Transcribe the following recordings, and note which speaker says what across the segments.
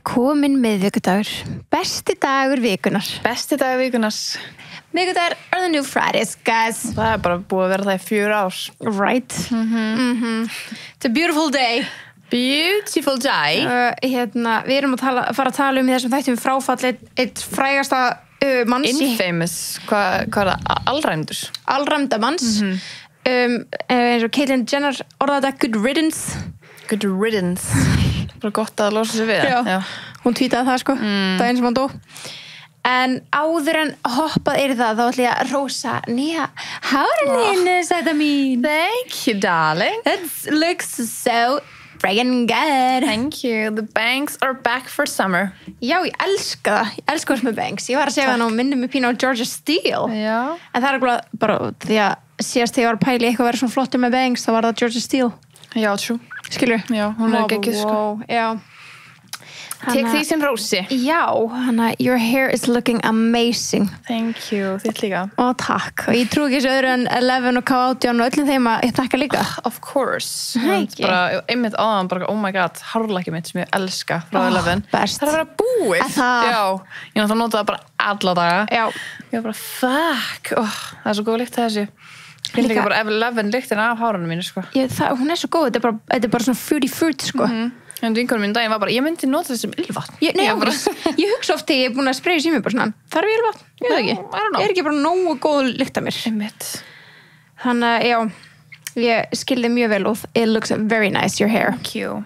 Speaker 1: komin miðvikudagur. Besti dagur vikunar.
Speaker 2: Besti dagur vikunar.
Speaker 1: Miðvikudagur are the new Fridays, guys.
Speaker 2: Það bara búið að vera það í 4 ár.
Speaker 1: Right. It's a beautiful day.
Speaker 2: Beautiful day.
Speaker 1: Við erum að fara að tala í þessum þættum fráfall eitt frægasta manns.
Speaker 2: Infamous. Hvað er það? Alræmdur.
Speaker 1: Alræmda manns. Eins og Caitlyn Jenner orðaði þetta good riddance.
Speaker 2: Good riddance. Bara gott að losa sig við það.
Speaker 1: Já. Hún tweetaði það sko, daginn sem hann dó. En áður en hoppað það, þá ætla ég að rósa nýja hárinu, sæta mín.
Speaker 2: Thank you, darling.
Speaker 1: That looks so friggin' good.
Speaker 2: Thank you. The bangs are back for summer.
Speaker 1: Já, ég elska það. Ég elska það með bangs. Ég var að segja það og minni mig pínu á Georgia Steele.
Speaker 2: Já.
Speaker 1: En það er bara því að síðast þegar ég var að pæla í eitthvað að vera svona flottur með bangs, þá var það Georgia Steele.
Speaker 2: Já, true.
Speaker 1: Skilur?
Speaker 2: Já, hún er geggjuð sko.
Speaker 1: Já.
Speaker 2: Tek því sem rósi.
Speaker 1: Já, your hair is looking amazing.
Speaker 2: Thank you, þitt líka.
Speaker 1: Ó, takk. Og ég trú ekki þessu öðru en 11 og K18 og öllum þeim að ég þakka líka.
Speaker 2: Of course.
Speaker 1: Ekki.
Speaker 2: Bara, einmitt áðan, bara, oh my god, hárlækið mitt sem ég elska frá 11.
Speaker 1: Best.
Speaker 2: Það er að vera búið.
Speaker 1: Það.
Speaker 2: Já, ég náttúrulega nota það bara alla daga.
Speaker 1: Já.
Speaker 2: Ég var bara, fuck. Það er svo góð lykt þessi. Ég líka bara 11 lyktina af hárunum mínu, sko.
Speaker 1: Hún er svo góð, þetta er bara svona fruity, sko.
Speaker 2: En vinkonum mín daginn var bara, ég myndi nota þetta sem ylvatn.
Speaker 1: Ég hugsa oft þegar ég er búin að spreyja sími bara svona, þarf ég ylvatn? Ég veit ekki.
Speaker 2: I don't know.
Speaker 1: Ég er ekki bara nógu góð lykt af mér.
Speaker 2: Einmitt.
Speaker 1: Þannig að, já, ég skildi mjög vel og it looks very nice, your hair.
Speaker 2: Thank you.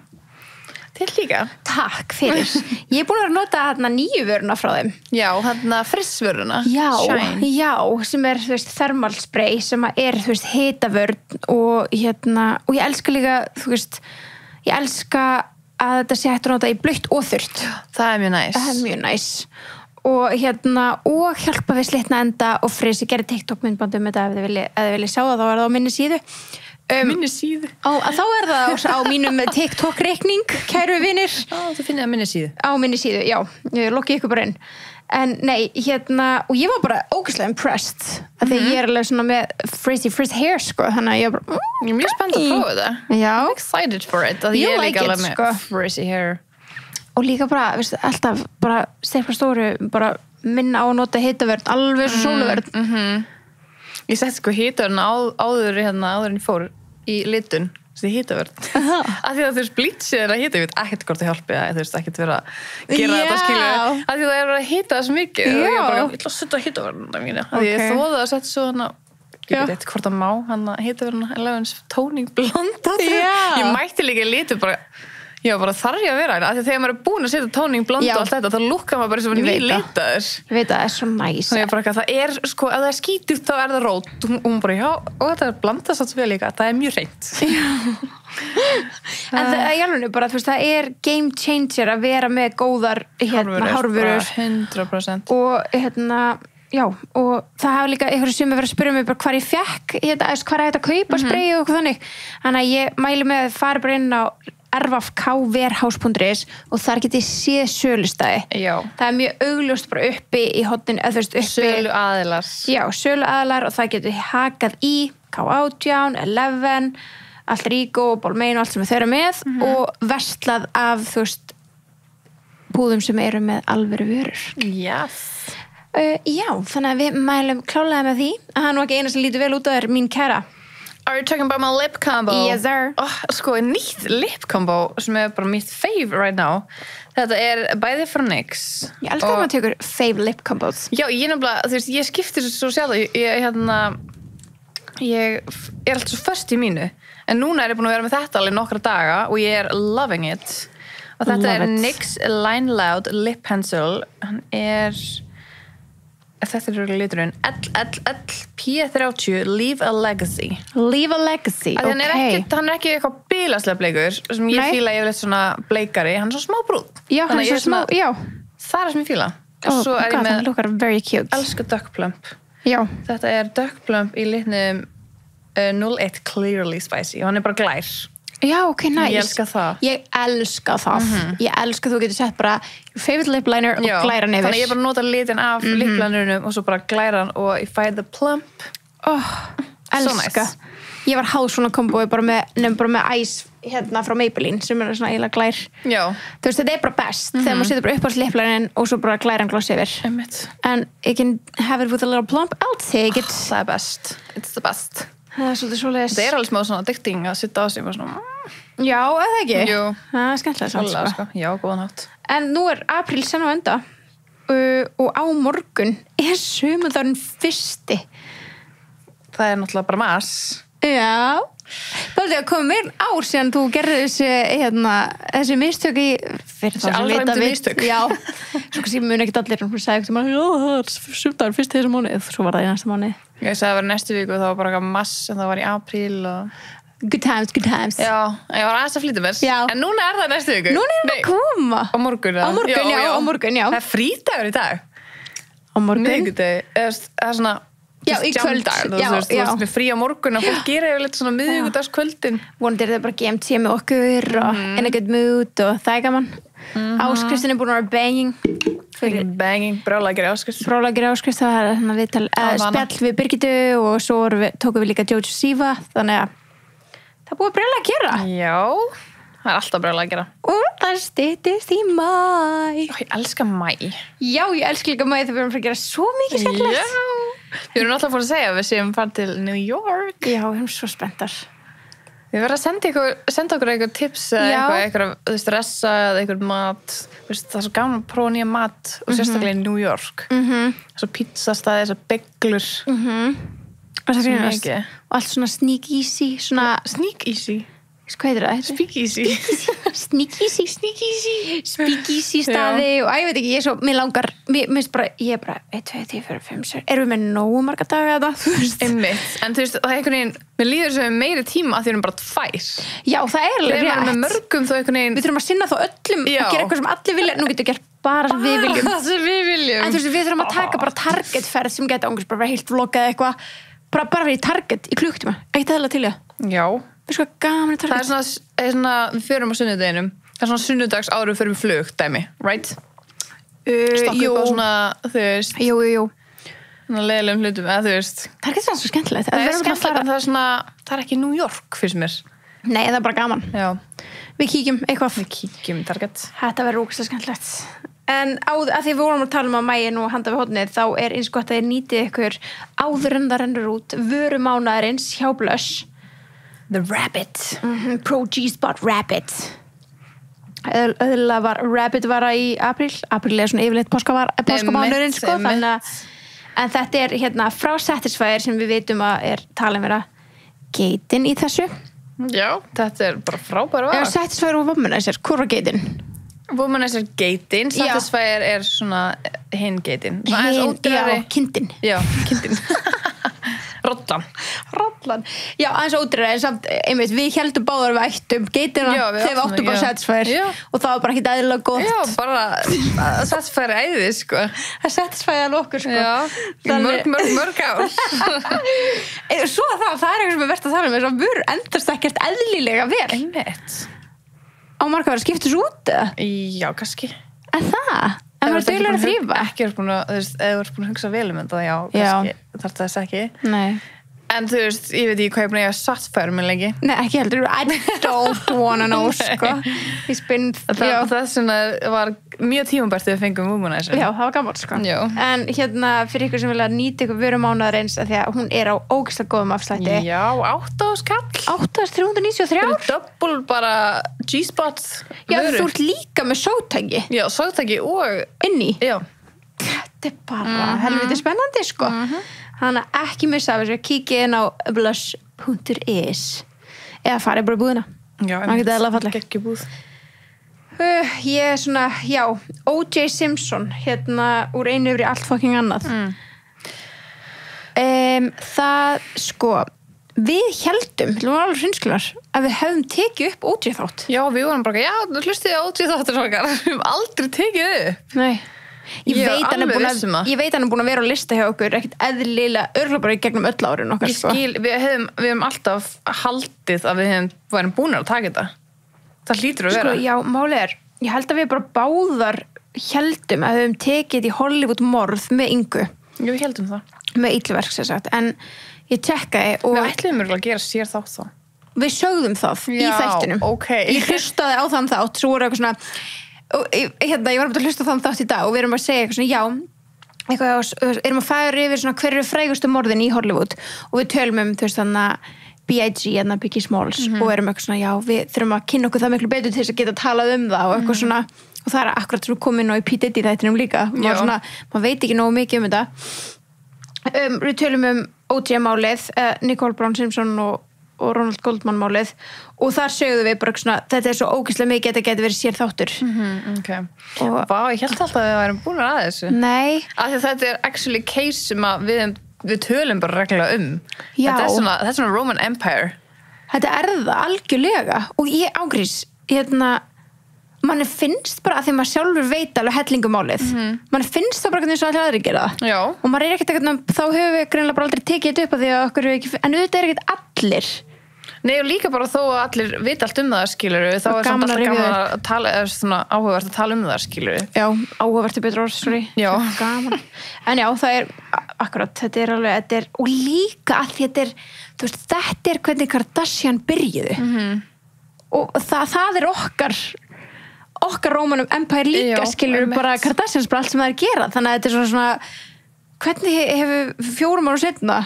Speaker 2: Til líka.
Speaker 1: Takk fyrir. Ég er búin að vera að nota nýju vöruna frá þeim.
Speaker 2: Já, frissvöruna.
Speaker 1: Já,
Speaker 2: Shine.
Speaker 1: já, sem er, thermal spray sem er, hitavörn og og ég elska líka, ég elska að þetta sé hægt að nota í blautt og þurrt.
Speaker 2: Það er mjög næs.
Speaker 1: Það er mjög næs. Og hjálpa við slitna enda og frisi, gerði TikTok myndbandi þetta ef þið vilja sjá það, þá er það á minni síðu.
Speaker 2: Minni síðu.
Speaker 1: Þá er það á mínum TikTok-reikning, kæru vinir.
Speaker 2: Þú finnir það minni síðu.
Speaker 1: Á minni síðu, já. Ég lokki ykkur bara inn. En nei, og ég var bara ógeðslega impressed að því ég er alveg svona með frizz hair, sko, þannig að ég bara
Speaker 2: Ég er mjög spennt að prófa þetta.
Speaker 1: Já.
Speaker 2: I'm excited for it. Ég er líka alveg með frizzy hair.
Speaker 1: Og líka bara, alltaf bara stefna stóru, bara minna á að nota hitavörn, alveg svo sóluverð.
Speaker 2: Ég sett sko hitavörn áður en ég fór í litun. Þessi hitavörn. Af því að blítsið er að hita, ég veit ekkert hvort það hjálpi að ekkert vera að gera þetta skilju. Af því það er að hita það svo mikið. Og ég bara, ég ætla að setja hitavörnuna mína. Af því ég þóði að setja svo ég veit eitthvað hvort það má, hitavörnuna, Elevens tóning blonda. Ég mætti líka litu bara, já, bara þarf ég að vera hérna. Af því þegar maður er búin að setja tóning blonda og allt þetta, þá lúkkar maður bara sem nýlitaður.
Speaker 1: Ég veit að það er svo næs.
Speaker 2: Þannig bara það er, sko, ef það er skítið þá er það rót. Og hún bara, já, og þetta blandast alls vel líka. Það er mjög hreint.
Speaker 1: En það er alveg bara, það er game changer að vera með góðar hárvörur.
Speaker 2: 100%.
Speaker 1: Og já, og það hafa líka einhverju sem verið að spyrja mig bara hvar ég fekk, hvar er þetta að kaupa sprayið og eitthvað þannig. Þannig að ég mæli með að fara bara inn á rvkverhouse.is og þar getið séð sölustæði.
Speaker 2: Já.
Speaker 1: Það er mjög augljóst bara uppi í hotnin,
Speaker 2: Sölu aðilar.
Speaker 1: Já, sölu aðilar og það getið hakað í K18, 11, allt Ríko, Bólmein og allt sem þau eru með og verslað af, búðum sem eru með alvöru vörur.
Speaker 2: Yes.
Speaker 1: Já, þannig að við mælum klálega með því að hann var ekki eina sem lítið vel út af þér, mín kæra.
Speaker 2: Are you talking about my lip combo?
Speaker 1: Yes, sir.
Speaker 2: Sko, nýtt lip combo sem er bara mitt fave right now. Þetta er bæði frá NYX.
Speaker 1: Ég elskar að maður tekur fave lip combos.
Speaker 2: Já, ég nefnilega, ég skiptir svo sjálf. Ég er alltaf svo föst í mínu. En núna er ég búin að vera með þetta alveg nokkra daga og ég er loving it. Og þetta er NYX Line Loud Lip Pencil. Hann er... Þetta er liturinn P30 Leave a Legacy.
Speaker 1: Leave a Legacy, ok.
Speaker 2: Hann er ekki eitthvað bilaslega bleikur sem ég fíla yfirleitt svona bleikari. Hann er svo smá brún.
Speaker 1: Já, hann er svo smá, já.
Speaker 2: Það er sem ég fíla. Og svo er ég með
Speaker 1: lookar very cute.
Speaker 2: Elska Duck Plump.
Speaker 1: Já.
Speaker 2: Þetta er Duck Plump í litnum 01 Clearly Spicy og hann er bara glær.
Speaker 1: Já, ok, nice.
Speaker 2: Ég elska það.
Speaker 1: Ég elska það. Ég elska þú getur sett bara your favorite lip liner og glæran yfir.
Speaker 2: Þannig ég bara nota litin af lip linerinum og svo bara glæran og ég fæ the plump.
Speaker 1: Elska. Ég var háð svona kombói bara með ice hérna frá Maybelline sem svona eiginlega glær.
Speaker 2: Já.
Speaker 1: Þú veist, þetta bara best þegar maður setur bara upp á lipplærin og svo bara glæran gloss yfir.
Speaker 2: Einmitt.
Speaker 1: And you can have it with a little plump. I'll take it.
Speaker 2: Það best. It's the best.
Speaker 1: Það svolítið svoleiðis.
Speaker 2: Það alveg smá svona addicting að sitta á sig og svona...
Speaker 1: Já, eða ekki?
Speaker 2: Jú.
Speaker 1: Það skemmtilega samt,
Speaker 2: sko. Já, góðan hátt.
Speaker 1: En nú apríl senn á enda og á morgun sumardagurinn 1.
Speaker 2: Það náttúrulega bara mass.
Speaker 1: Já. Það er að koma meir ár síðan þú gerði þessi mistök í fyrir
Speaker 2: þessi alræmdu mistök.
Speaker 1: Já. Svo kannski mun ekkert allir hún sagði ekkert það er sumdagur 1. þessu mánuð. Svo var það í næsta mánuð.
Speaker 2: Ég sagði að það var næstu viku og það var bara mass en það var í apríl og...
Speaker 1: Good times.
Speaker 2: Já, ég var aðeins að flýta mér.
Speaker 1: Já.
Speaker 2: En núna það næstu viku.
Speaker 1: Núna það að koma.
Speaker 2: Á morgun,
Speaker 1: Á morgun, já.
Speaker 2: Það frídagur í dag.
Speaker 1: Á morgun.
Speaker 2: Miðvikudegi. Það er svona...
Speaker 1: Já, í kvöld.
Speaker 2: Þú veist, með frí á morgun og fólk gera yfir litt svona miðvikudagskvöldin.
Speaker 1: Vonandi er það bara GMT með okkur og in a good mood og það er gaman. Áskriftin er búin að vera banging.
Speaker 2: Brjálækir áskrift.
Speaker 1: Það er hérna viðtal spjall við Birgitu og svo tókum við líka Jojo Siva, þannig að það er búið brjálæg að gera.
Speaker 2: Já, það er alltaf brjálæg að gera.
Speaker 1: Og það styttist í mæ.
Speaker 2: Ég elska mæ.
Speaker 1: Já, ég elska líka mæ þegar við erum að gera svo mikið skemmtilegt.
Speaker 2: Já, við erum alltaf fór að segja að við séum farið til New York.
Speaker 1: Já, við erum svo spenntar.
Speaker 2: Við verðum að senda okkur eitthvað tips eða eitthvað, þú veist, ressa eða eitthvað mat. Veist, það er svo gaman að prófa nýja mat og sérstaklega í New York. Svo pizzastaði, svo beglur.
Speaker 1: Og það grínast. Og allt svona sneak easy.
Speaker 2: Sneak easy?
Speaker 1: Hvað heitir það?
Speaker 2: Speak easy.
Speaker 1: Sneak easy. Speak easy staði og ég veit ekki, mér langar, ég er bara 1, 2, 3, 4, 5, 6, erum við með nógu marga daga þetta, þú veist?
Speaker 2: Einmitt, en þú veist, það er einhvern veginn, mér líður sem meiri tíma að því erum bara 2.
Speaker 1: Já, það er alveg rétt.
Speaker 2: Með mörgum þó einhvern veginn.
Speaker 1: Við þurfum að sinna þó öllum, að gera eitthvað sem allir vilja, nú getum við gert bara sem við viljum.
Speaker 2: Það sem við viljum.
Speaker 1: En þú veist, við þurfum að taka bara targetferð sem geta ángurs bara heilt vlogga eða eitthvað, bara verið í target í klukktíma, ekkert eðla til það.
Speaker 2: Já.
Speaker 1: Við sko gaman í target.
Speaker 2: Það er svona, við förum á sunnudeginum, það er svona sunnudags áður við förum í flug, dæmi, right? Stokka upp á svona, þú veist.
Speaker 1: Jú.
Speaker 2: Svona leiðilegum hlutum, eða þú veist.
Speaker 1: Target er svo skemmtilegt.
Speaker 2: Það er skemmtilegt, en það er svona, það er ekki New York fyrst mér.
Speaker 1: Nei, það er bara gaman.
Speaker 2: Já.
Speaker 1: Við kíkjum eitthvað.
Speaker 2: Við kíkjum í target.
Speaker 1: Þetta verður ógeðslega skemmtilegt. En að því við vorum að tala um að mæin og handa við hodnið, þá er eins gott að þið nýtið ykkur áður en það rennur út vörumánaðarins hjá Blush.
Speaker 2: The Rabbit.
Speaker 1: Pro G-Spot Rabbit. Öðrulega var Rabbit vara í apríl. Apríl er svona yfirleitt páskamánuðurinn, sko. En þetta er hérna frá Satisfyer sem við veitum að er talin vera geitin í þessu.
Speaker 2: Já, þetta er bara frábæra vara.
Speaker 1: Satisfyer og Womanizer, hvor var geitin?
Speaker 2: Womanizer geitin, Satisfyer er svona hinn geitin.
Speaker 1: Já, kindin.
Speaker 2: Já, kindin.
Speaker 1: Rollan. Já, aðeins ódýrari, en samt, einmitt, við heldum báðar við ættum geitina þegar við áttum bara Satisfyer og það var bara ekkert eðlilega gott.
Speaker 2: Já, bara Satisfyer æði, sko.
Speaker 1: Það Satisfyer alveg okkur, sko.
Speaker 2: Já, mörg ár.
Speaker 1: Svo það er eitthvað sem er verið að tala um þess að vörur endast ekkert eðlilega vel.
Speaker 2: Einmitt.
Speaker 1: Á marga verið skiptis út, eða?
Speaker 2: Já, kannski.
Speaker 1: En það? En maður duglegur að þrífa?
Speaker 2: Ekki er búin að, þú veist, ef þú ert búin að hugsa vel um þetta, já, kannski, þarf þess ekki.
Speaker 1: Nei.
Speaker 2: En þú veist, ég veit ekki hvað ég er búin að eiga Satisfyer minn lengi.
Speaker 1: Nei, ekki heldur. I don't wanna know, sko.
Speaker 2: Það svona var mjög tímabært þegar við fengum Womanizer.
Speaker 1: Já, það var gaman, sko.
Speaker 2: Já.
Speaker 1: En hérna, fyrir ykkur sem vilja nýta ykkur vörumánaðarins, af því að hún er á ógeðslega góðum afslætti.
Speaker 2: Já, 8.000 kall.
Speaker 1: 8.393.
Speaker 2: Það er double bara G-Spot vöru.
Speaker 1: Já, þú ert líka með sótæki.
Speaker 2: Já, sótæki og...
Speaker 1: Inni.
Speaker 2: Já.
Speaker 1: Þetta er bara helviti spennandi, sko. Þannig að ekki missa af þessu, kíkið inn á blush.is eða farið bara í búðina.
Speaker 2: Já,
Speaker 1: geggjubúð. Ég er svona, já, O.J. Simpson, hérna úr einu yfir í allt fucking annað. Það, sko, við heldum, þú var alveg hreinsklunar, að við hefðum tekið upp O.J. þátt.
Speaker 2: Já, við vorum bara, já, hlustið á O.J. þáttur okkar. Við hefum aldrei tekið upp.
Speaker 1: Nei. Ég veit hann er búin að vera á lista hjá okkur ekkert eðlilega, örgulega bara í gegnum öll árin okkar.
Speaker 2: Ég skil, við hefum alltaf haldið að við værum búin að taka þetta. Það hlýtur að vera.
Speaker 1: Sko, já, málið er, ég held að við bara báðar heldum að við hefum tekið í Hollywood morð með Ingu.
Speaker 2: Já, við heldum það.
Speaker 1: Með Illuverk, sem sagt, en ég tjekkaði og...
Speaker 2: Við ætlum að gera sér þátt þá.
Speaker 1: við sögðum það í þættinum
Speaker 2: okay.
Speaker 1: ég hlustaði á þann þátt svo voru eitthvað svona og, ég var að hlusta á þann þátt í dag og við erum að segja eitthvað svona erum að færa yfir svona hver eru frægustu morðin í Hollywood og við tölum þú veist þannig að B.I.G. Biggie Smalls og erum eitthvað svona við þurfum að kynna okkur það miklu betur til þess að geta talað það og eitthvað svona og það akkurat svo komin og í P. Diddy þættinum líka maður veit ekki nógu mikið þetta við tölum O.J. málið Nicole Brown Simpson og Ronald Goldman málið og þar sögðum við bara svona þetta svo ógeðslega mikið þetta getur verið sér þáttur
Speaker 2: okay. Vá, ég held alltaf að við værum búin að þessu
Speaker 1: Nei
Speaker 2: af því þetta actually case sem að við tölum bara reglulega þetta er svona Roman Empire
Speaker 1: þetta það algjörlega og ég ágrís manni finnst bara að því maður sjálfur veit alveg hellingumálið manni finnst það bara eins og allir aðrir gera það og maður ekkert þá höfum við greinilega bara aldrei tekið þetta upp að því að okkur ekki en auðvitað ekkert allir
Speaker 2: Nei og líka bara þó að allir vita allt það skilur þá samt alltaf gaman að tala eða svona áhugavert að tala það skilur
Speaker 1: Já, áhugavert betur orð, sorry gaman En já, það akkurat, þetta alveg og líka að þetta þú veist, þetta hvernig Kardashian byrjuðu og það okkar Roman Empire líka skilur bara Kardashians bara allt sem það gera þannig að þetta svona hvernig hefur 4 ára setna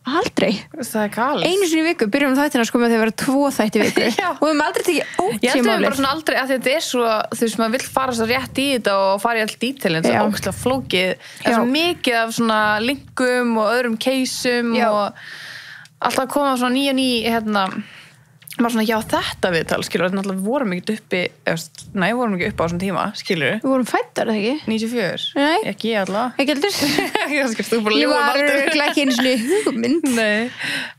Speaker 1: aldrei
Speaker 2: það galið
Speaker 1: einu sinni í viku byrjum þættina sko með því að vera 2 þætti í viku og við höfum aldrei tekið
Speaker 2: ég held að við bara svona aldrei að þetta svo þú veist maður vill fara svo rétt í þetta og fara í all dítilin það ógeðslega flókið það svo mikið af svona linkum og öðrum caseum og alltaf að koma svona ný maður svona, þetta viðtal, skilur, þetta náttúrulega vorum ekki uppi, vorum ekki uppi á þessum tíma, skilur.
Speaker 1: Við vorum fættar, eða ekki?
Speaker 2: 94.
Speaker 1: Nei.
Speaker 2: Ekki ég allavega.
Speaker 1: Ekki heldur. Ég var ekki einu sinni hugmynd.
Speaker 2: Nei,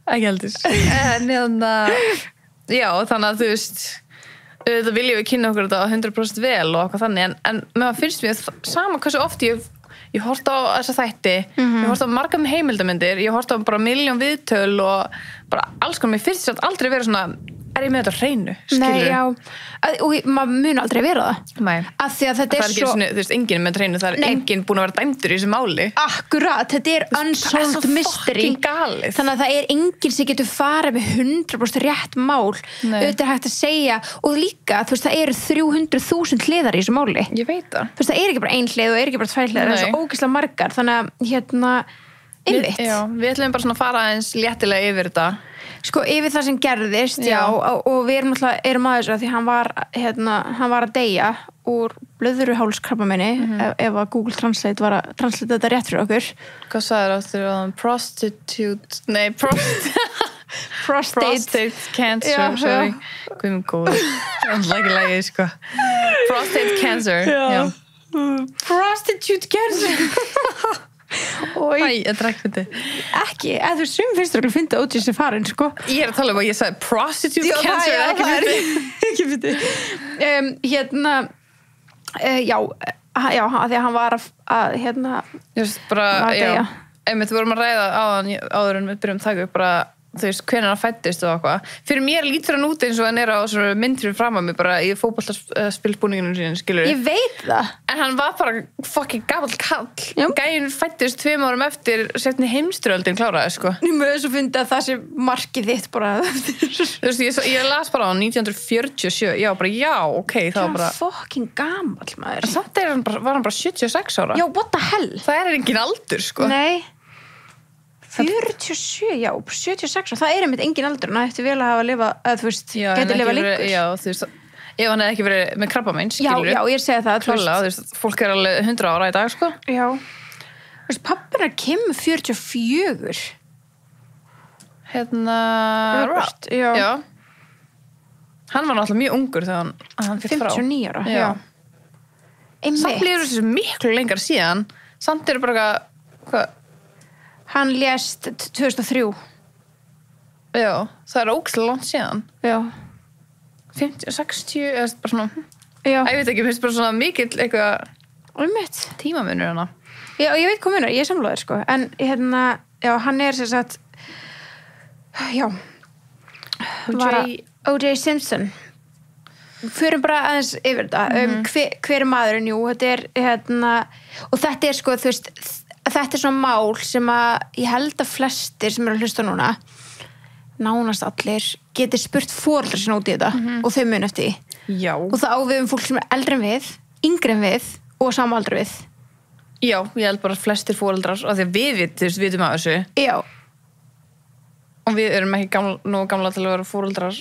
Speaker 2: ekki heldur. Þannig að þú veist, það viljum við kynna okkur þetta 100% vel og eitthvað þannig, en mér finnst mér sama hversu oft ég horfði á þessa þætti, ég horfði á margar heimildamindir, ég horfði á bara milljón viðtöl og bara alls konar, mér finnst þetta aldrei vera svona, er ég með þetta hreinu, skilur?
Speaker 1: Nei, já, og maður mun aldrei vera það.
Speaker 2: Nei.
Speaker 1: Af því að þetta
Speaker 2: það svo... Svona, þú veist, enginn með hreinu, það enginn búin að vera dæmdur í þessu máli.
Speaker 1: Akkurat, þetta unsolved mystery.
Speaker 2: Galið.
Speaker 1: Þannig að það enginn sem getur farið með 100% rétt mál, auðvitað hægt að segja, og líka, þú veist, það eru 300.000 hliðar í þessu máli.
Speaker 2: Ég veit það.
Speaker 1: Þú veist, það ekki bara ein hlið og ekki bara 2 hliðar, það svo ógeðslega margar, þannig að,
Speaker 2: við ætlum bara svona að fara aðeins léttilega yfir þetta.
Speaker 1: Sko, yfir það sem gerðist, og við erum aðeins að því hann var að deyja úr blöðruhálskrabbameini ef að Google Translate var að translate þetta rétt fyrir okkur.
Speaker 2: Hvað sagðir áttur á prostate cancer, sorry. Guðmund góður. Það er ekki lægið, sko. Prostate cancer. Já.
Speaker 1: Prostitute cancer.
Speaker 2: Æ, ég drekk fyrir
Speaker 1: ekki, eða þú sem finnst þú að finna út í þessi farin, sko
Speaker 2: ég að tala að ég sagði prostitute cancer
Speaker 1: ekki fyrir að því að hann var að
Speaker 2: just bara, einmitt við vorum að ræða áður en við byrjum að taka upp bara þú veist, hvenær hann fæddist og eitthvað fyrir mér lítur hann út eins og hann á svona myndri fram að mig bara í fótboltaspilsbúningunum sín, skilur
Speaker 1: ég veit það
Speaker 2: en hann var bara fucking gamall kall gæinn fæddist 2 árum eftir seinni heimsstyrjöldin kláraði, sko
Speaker 1: ég mögðu svo fyndi að það sé markið þitt bara
Speaker 2: þú veist, ég las bara á 1947 ok, það var bara
Speaker 1: fucking gamall maður
Speaker 2: samt var hann bara 76 ára
Speaker 1: what the hell
Speaker 2: það engin aldur, sko
Speaker 1: nei 47, 76 það einmitt engin aldur, hann ætti vel að hafa lifað, þú veist, geti lifað lengur
Speaker 2: þú veist, ef hann hefði ekki verið með krabbamein, skilur
Speaker 1: já, ég segi það,
Speaker 2: klálega, þú veist, fólk alveg 100 ára í dag, sko
Speaker 1: já, þú veist, pappina Kim 44
Speaker 2: Robert, já hann var náttúrulega mjög ungur þegar hann fyrir frá
Speaker 1: 59 ára, já
Speaker 2: samt líður þessu miklu lengar síðan samt eru bara hvað
Speaker 1: hann lést 2003
Speaker 2: já, það ógeðslega langt síðan
Speaker 1: já
Speaker 2: 50, 60, eða bara svona
Speaker 1: já,
Speaker 2: ég veit ekki, finnst bara svona mikill eitthvað tímamunur hana
Speaker 1: já, ég veit hvað munur, ég er sammála þér, sko en já, hann sem sagt já O.J. Simpson förum bara aðeins yfir þetta hver maðurinn, jú, þetta og þetta sko, þú veist þetta svona mál sem að ég held að flestir sem eru að hlusta núna nánast allir geti spurt foreldrar sinna út í þetta og þau mun eftir því.
Speaker 2: Já.
Speaker 1: Og það á við fólk sem eldri en við, yngri en við og samaldri við.
Speaker 2: Já, ég held bara flestir foreldrar af því að við vitum að þessu.
Speaker 1: Já.
Speaker 2: Og við erum ekki nógu gamla til að vera foreldrar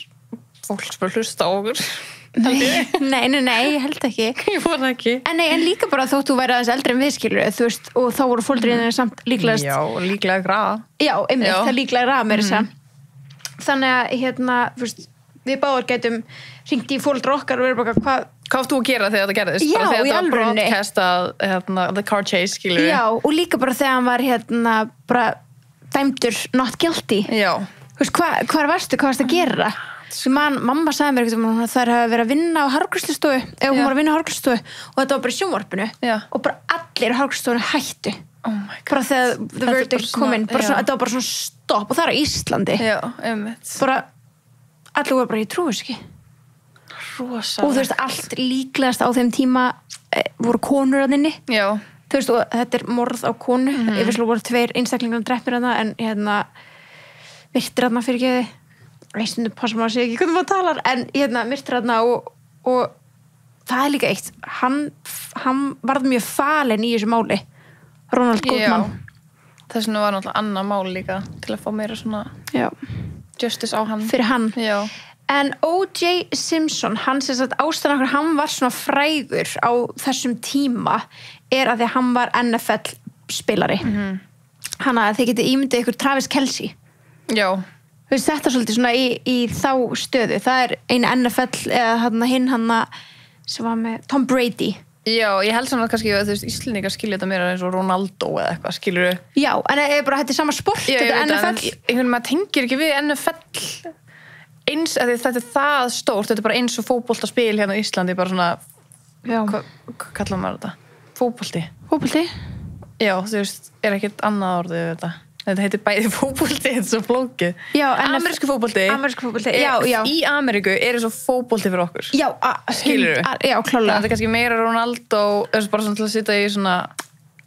Speaker 2: fólk sem bara hlusta á okkur.
Speaker 1: Nei, ég held ekki.
Speaker 2: Ég fór það ekki.
Speaker 1: En líka bara þótt þú væri aðeins eldri en við, skilur, þú veist, og þá voru foreldrar samt líklegast.
Speaker 2: Já, líklega graða.
Speaker 1: Já, einmitt, það líklega graða mér þess að. Þannig að, þú veist, við báðar gætum hringt í foreldrar okkar og verið bara
Speaker 2: Hvað átt þú að gera þegar þetta gerðist?
Speaker 1: Já,
Speaker 2: bara þegar
Speaker 1: í
Speaker 2: þetta var
Speaker 1: alvörunni.
Speaker 2: broadcastað, the car chase, skilur við.
Speaker 1: Já, og líka bara þegar hann var, bara dæmdur not guilty.
Speaker 2: Já.
Speaker 1: Þú veist, hvar varstu að gera? Mamma sagði mér eitthvað að það hefði verið að vinna á hárgreiðslustofu ef hún var að vinna á hárgreiðslustofu og þetta var bara í sjónvarpinu og bara allir á hárgreiðslustofunu hættu bara þegar the verdict kom inn þetta var bara svona stopp og það er á Íslandi bara allir voru bara, ég trúi þess ekki
Speaker 2: rosa
Speaker 1: og þú veist, allt líklegast á þeim tíma voru konur að inni þú veist, og þetta er morð á konu ég veist, voru 2 einstaklingar drepnir að það en virtir að það fyrir geði veistundu passa maður sig ekki hvernig maður talar en myrtir þarna og það er líka eitt hann varð mjög falinn í þessu máli Ronald Goldman
Speaker 2: þess vegna var náttúrulega annað mál líka til að fá meira svona justice á hann
Speaker 1: fyrir hann
Speaker 2: Já.
Speaker 1: En O.J. Simpson hann sem sagt ástæðan okkur hann var svona frægur á þessum tíma að því að hann var NFL spilari hann að þið getið ímyndið ykkur Travis Kelce
Speaker 2: Já
Speaker 1: Þú veist, þetta svolítið svona í þá stöðu. Það er eina NFL eða hinn sem var með Tom Brady.
Speaker 2: Já, ég held svona kannski að þú veist, Íslendingar skilja þetta meira eins og Ronaldo eða eitthvað, skilur þú?
Speaker 1: Já, en þetta er sama sport,
Speaker 2: Já,
Speaker 1: þetta er NFL.
Speaker 2: Einhvern maður tengir ekki við NFL eins, að þetta er það stórt, þetta er bara eins og fótboltaspil hérna í Íslandi, bara svona, hvað kallar maður þetta? Fótbolti?
Speaker 1: Fótbolti?
Speaker 2: Já, þú veist, er ekkert annað orðið við þetta. Þetta heitir bæði fótbolti, þetta er svo flókið.
Speaker 1: Já,
Speaker 2: amerísku fótbolti.
Speaker 1: Já.
Speaker 2: Í Ameríku er svo fótbolti fyrir okkur.
Speaker 1: Já,
Speaker 2: skilur þú?
Speaker 1: Já, klálega.
Speaker 2: Það er kannski meira Ronaldo, bara svona til að sitja í svona...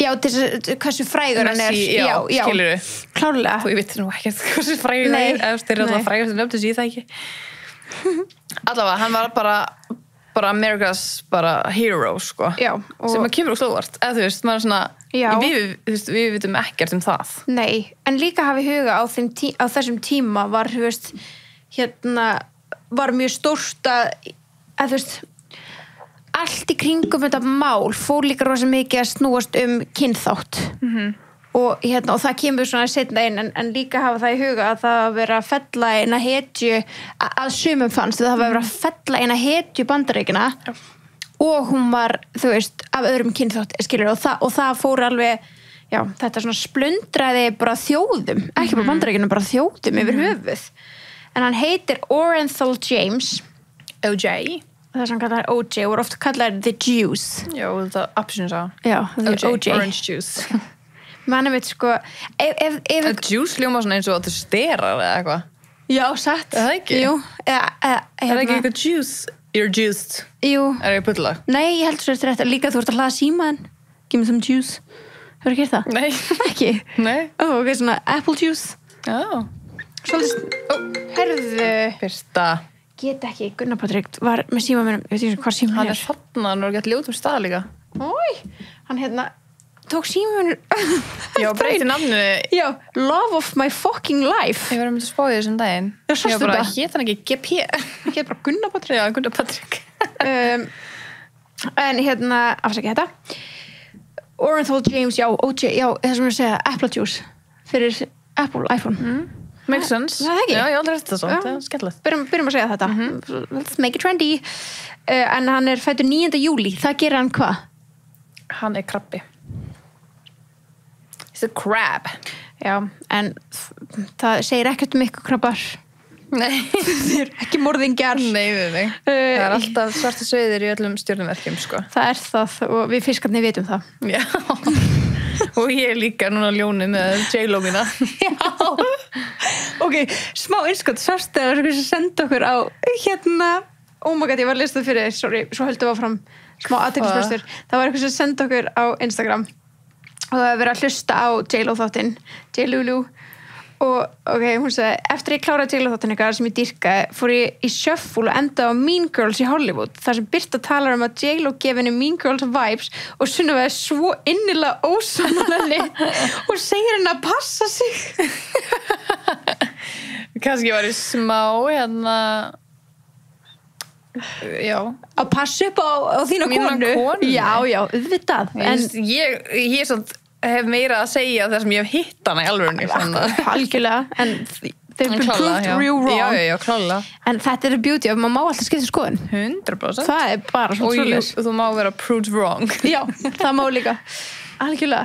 Speaker 1: Já, hversu frægur hann er.
Speaker 2: Messi, já, skilur þú?
Speaker 1: Klálega.
Speaker 2: Þú veit nú ekkert hversu frægur það er. Þeir eru alltaf frægur sem nefndu sig, ég það ekki. Allavega, hann var bara America's hero, sko. Já. Sem að kemur úr stóðvart. Eða þú veist, maður er svona... Við vitum ekkert það.
Speaker 1: Nei, en líka hafi huga á þessum tíma var, þú veist, var mjög stórt að þú veist, allt í kringum þetta mál fór líka rosa mikið að snúast kynþátt. Og það kemur svona seinna inn, en líka hafa það í huga að það að vera að fella eina hetju, að sumum fannst, það hafa verið að fella eina hetju Bandaríkjanna og hún var, þú veist, af öðrum kynþátt, skilur, og það fór alveg, já, þetta svona splundraði bara þjóðum, ekki bara Bandaríkjunum, bara þjóðum yfir höfuð. En hann heitir Orenthal James.
Speaker 2: O.J.
Speaker 1: Það sem hann kallar O.J. og oft kallar The Juice.
Speaker 2: Já, þetta appelsínusafa.
Speaker 1: Já,
Speaker 2: O.J. Orange juice.
Speaker 1: Mann veit, sko, ef
Speaker 2: juice hljóma svona eins og að þú sterar eða eitthvað.
Speaker 1: Já, satt.
Speaker 2: Er það ekki?
Speaker 1: Jú.
Speaker 2: Er ekki eitthvað juice? You're juiced.
Speaker 1: Jú.
Speaker 2: Er ég putlag?
Speaker 1: Nei, ég heldur þetta rétt. Líka þú ert að hlaða símaðan. Give me some juice. Hefur þú gert það?
Speaker 2: Nei.
Speaker 1: Ekki?
Speaker 2: Nei.
Speaker 1: Ok, svona apple juice.
Speaker 2: Já.
Speaker 1: Svolítið, herðu.
Speaker 2: Fyrsta.
Speaker 1: Get ekki, Gunnar Patrik var með síma mínum. Ég veit ekki hvað síma
Speaker 2: hann er. Hann er gett ljótum stað líka.
Speaker 1: Ói, hann tók síma mínum.
Speaker 2: Já, breyti nafninu.
Speaker 1: Já, love of my fucking life.
Speaker 2: Ég var að mynda að spáði þessum daginn.
Speaker 1: Já, sástu þetta?
Speaker 2: Hét hann ekki GP?
Speaker 1: Hét bara Gunnar Patrik.
Speaker 2: Já, Gunnar Patrik.
Speaker 1: En afsakið þetta. Orenthal James, já, OJ, já, það sem við segja, apple juice fyrir Apple iPhone.
Speaker 2: Makes sense.
Speaker 1: Það ekki?
Speaker 2: Já, ég aldrei rétt það svo. Það er skemmtilegt.
Speaker 1: Byrjum að segja þetta. Let's make it trendy. En hann er fæddur 9. júlí. Það gerir hann hvað?
Speaker 2: Hann er krabbi. He's a crab.
Speaker 1: Já, en það segir ekkert ykkur krabbar.
Speaker 2: Nei.
Speaker 1: Þeir eru ekki morðingjar.
Speaker 2: Nei. Það er alltaf svarta sauðir í öllum stjörnumerkjum, sko.
Speaker 1: Það er það og við fiskarnir vitum það.
Speaker 2: Já. Og ég er líka núna ljónið með J-Lo mína.
Speaker 1: Já. Ok, smá innskott. Sástu að það var sem senda okkur á oh my god, ég var að lista það fyrir, sorry, svo höldum við áfram smá aðteklisbrestur. Það var eitthvað sem senda okkur á Instagram og það var verið að hlusta á J-Lo þáttinn, J-Lulu og hún sagði, eftir ég kláraði J-Lo-þáttinn sem ég dýrkaði, fór ég í shuffle og endaði á Mean Girls í Hollywood þar sem Birta talar að J-Lo gefi henni Mean Girls vibes og Sunneva svo innilega ósammála og segir henni að passa sig.
Speaker 2: Kannski var ég smá já
Speaker 1: að passa upp á þína konu. Já, auðvitað.
Speaker 2: En ég svona hef meira að segja þar sem ég hef hitt hana í alvörunni.
Speaker 1: Algjörlega, en they've been proved real wrong.
Speaker 2: Já, klálega.
Speaker 1: En þetta er beauty of maður má alltaf skipta skoðun.
Speaker 2: 100%.
Speaker 1: Það er bara svona svoleiðis.
Speaker 2: Og þú má vera proved wrong.
Speaker 1: Já, það má líka. Algjörlega.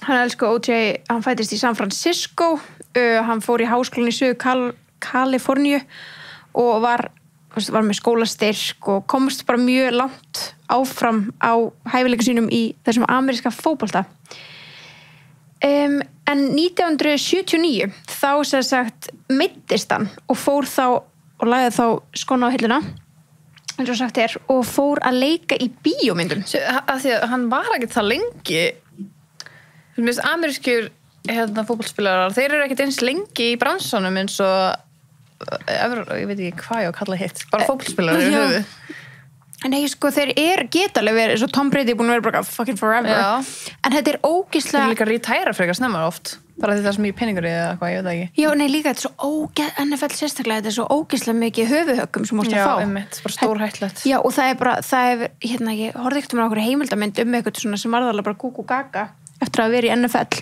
Speaker 1: Hann elsku OJ, hann fæddist í San Francisco. Hann fór í háskólann í Suður Kaliforníu og var með skólastyrk og komst bara mjög langt áfram á hæfileika sínum í þessum ameríska fótbolta. En 1979 þá sem sagt meiddist hann og fór þá og lagði þá skóna á hilluna eins og sagt og fór að leika í bíómyndum.
Speaker 2: Af því að hann var ekki það lengi. Þú veist, amerískir fótboltaspilarar, þeir eru ekkert eins lengi í bransanum eins og ég veit ekki hvað ég að kalla hitt, bara fótboltaspilarar í höfuð.
Speaker 1: Nei, sko, þeir geta alveg verið, svo Tom Brady búin að vera bara fucking forever. Já. En þetta ógeðslega...
Speaker 2: Þeir líka retæra frekar snemma oft, bara því það er svo mikið peningur í eða hvað, ég veit ekki.
Speaker 1: Já, nei, líka, þetta er svo NFL sérstaklega, þetta er svo ógeðslega mikið höfuðhöggum sem múst að fá.
Speaker 2: Já, einmitt, bara stórhættlegt.
Speaker 1: Já, og það er, ég horfði ekkert okkur heimildamynd eitthvað svona sem varðalega bara gúg og gaga eftir að vera í NFL.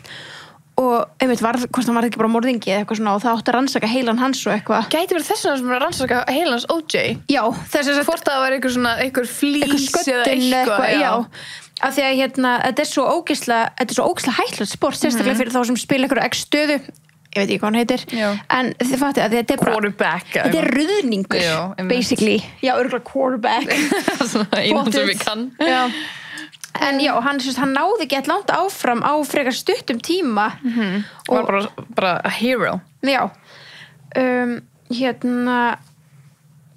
Speaker 1: Og einmitt hvort hann var ekki bara morðingi eða eitthvað svona og það átti að rannsaka heilan hans og eitthvað.
Speaker 2: Gæti verið þess vegna sem að rannsaka heilan hans OJ?
Speaker 1: Já, þess að
Speaker 2: hvort það var einhver flís eða eitthvað.
Speaker 1: Já, af því að þetta er svo ógeðslega hættulegt sport, sérstaklega fyrir þá sem spila einhverju X stöðu, ég veit ekki hvað hann heitir. Já. En þið fattu að þetta er bara
Speaker 2: quarterback.
Speaker 1: Þetta er ruðningur, basically. Já, örugglega quarterback.
Speaker 2: Svona einu sem við kann.
Speaker 1: Já. En já, hann náði ekki langt áfram á frekar stuttum tíma
Speaker 2: og var bara a hero.
Speaker 1: Já.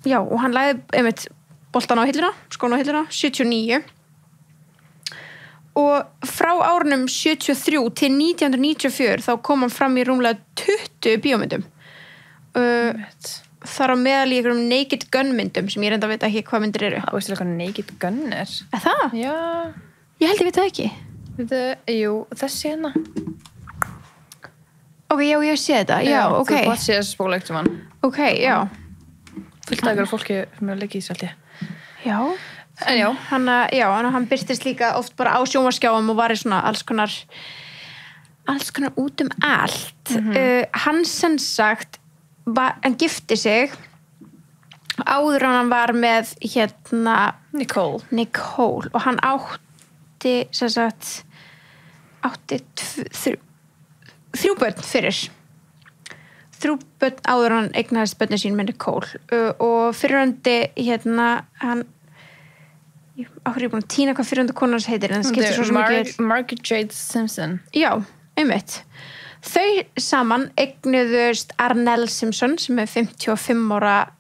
Speaker 1: Já, og hann lagði einmitt boltan á hilluna, skóna á hilluna 79 og frá árunum 73 til 1994 þá kom hann fram í rúmlega 20 bíómyndum. Þar á meðal í einhverjum Naked Gun myndum sem ég reynda að veit ekki hvað myndir eru.
Speaker 2: Það veistu hvað Naked Gun er?
Speaker 1: Er það?
Speaker 2: Já.
Speaker 1: Ég held ég veit það ekki.
Speaker 2: Jú, þessi hérna.
Speaker 1: Ok, já, ég sé þetta. Já, ok.
Speaker 2: Þú bátt séð þessi spóla ekkert um hann.
Speaker 1: Ok, já.
Speaker 2: Fullt af ykkur fólki sem er að leggja í þessu held ég.
Speaker 1: Já.
Speaker 2: En já.
Speaker 1: Hann birtist líka oft bara á sjónvarpsskjáum og var í svona alls konar út allt. Hann sem sagt hann gifti sig áður en hann var með Nicole og hann átti sem sagt þrjú börn fyrir 3 börn áður en hann eignaðist börnin sín með Nicole og fyrrandi hann áhverju búin að týna hvað fyrrandi konans heitir en það skiptir svo mikið
Speaker 2: Margaret Jade Simpson.
Speaker 1: Já, einmitt. Þau saman eignuðust Arnell Simpson sem er 55 ára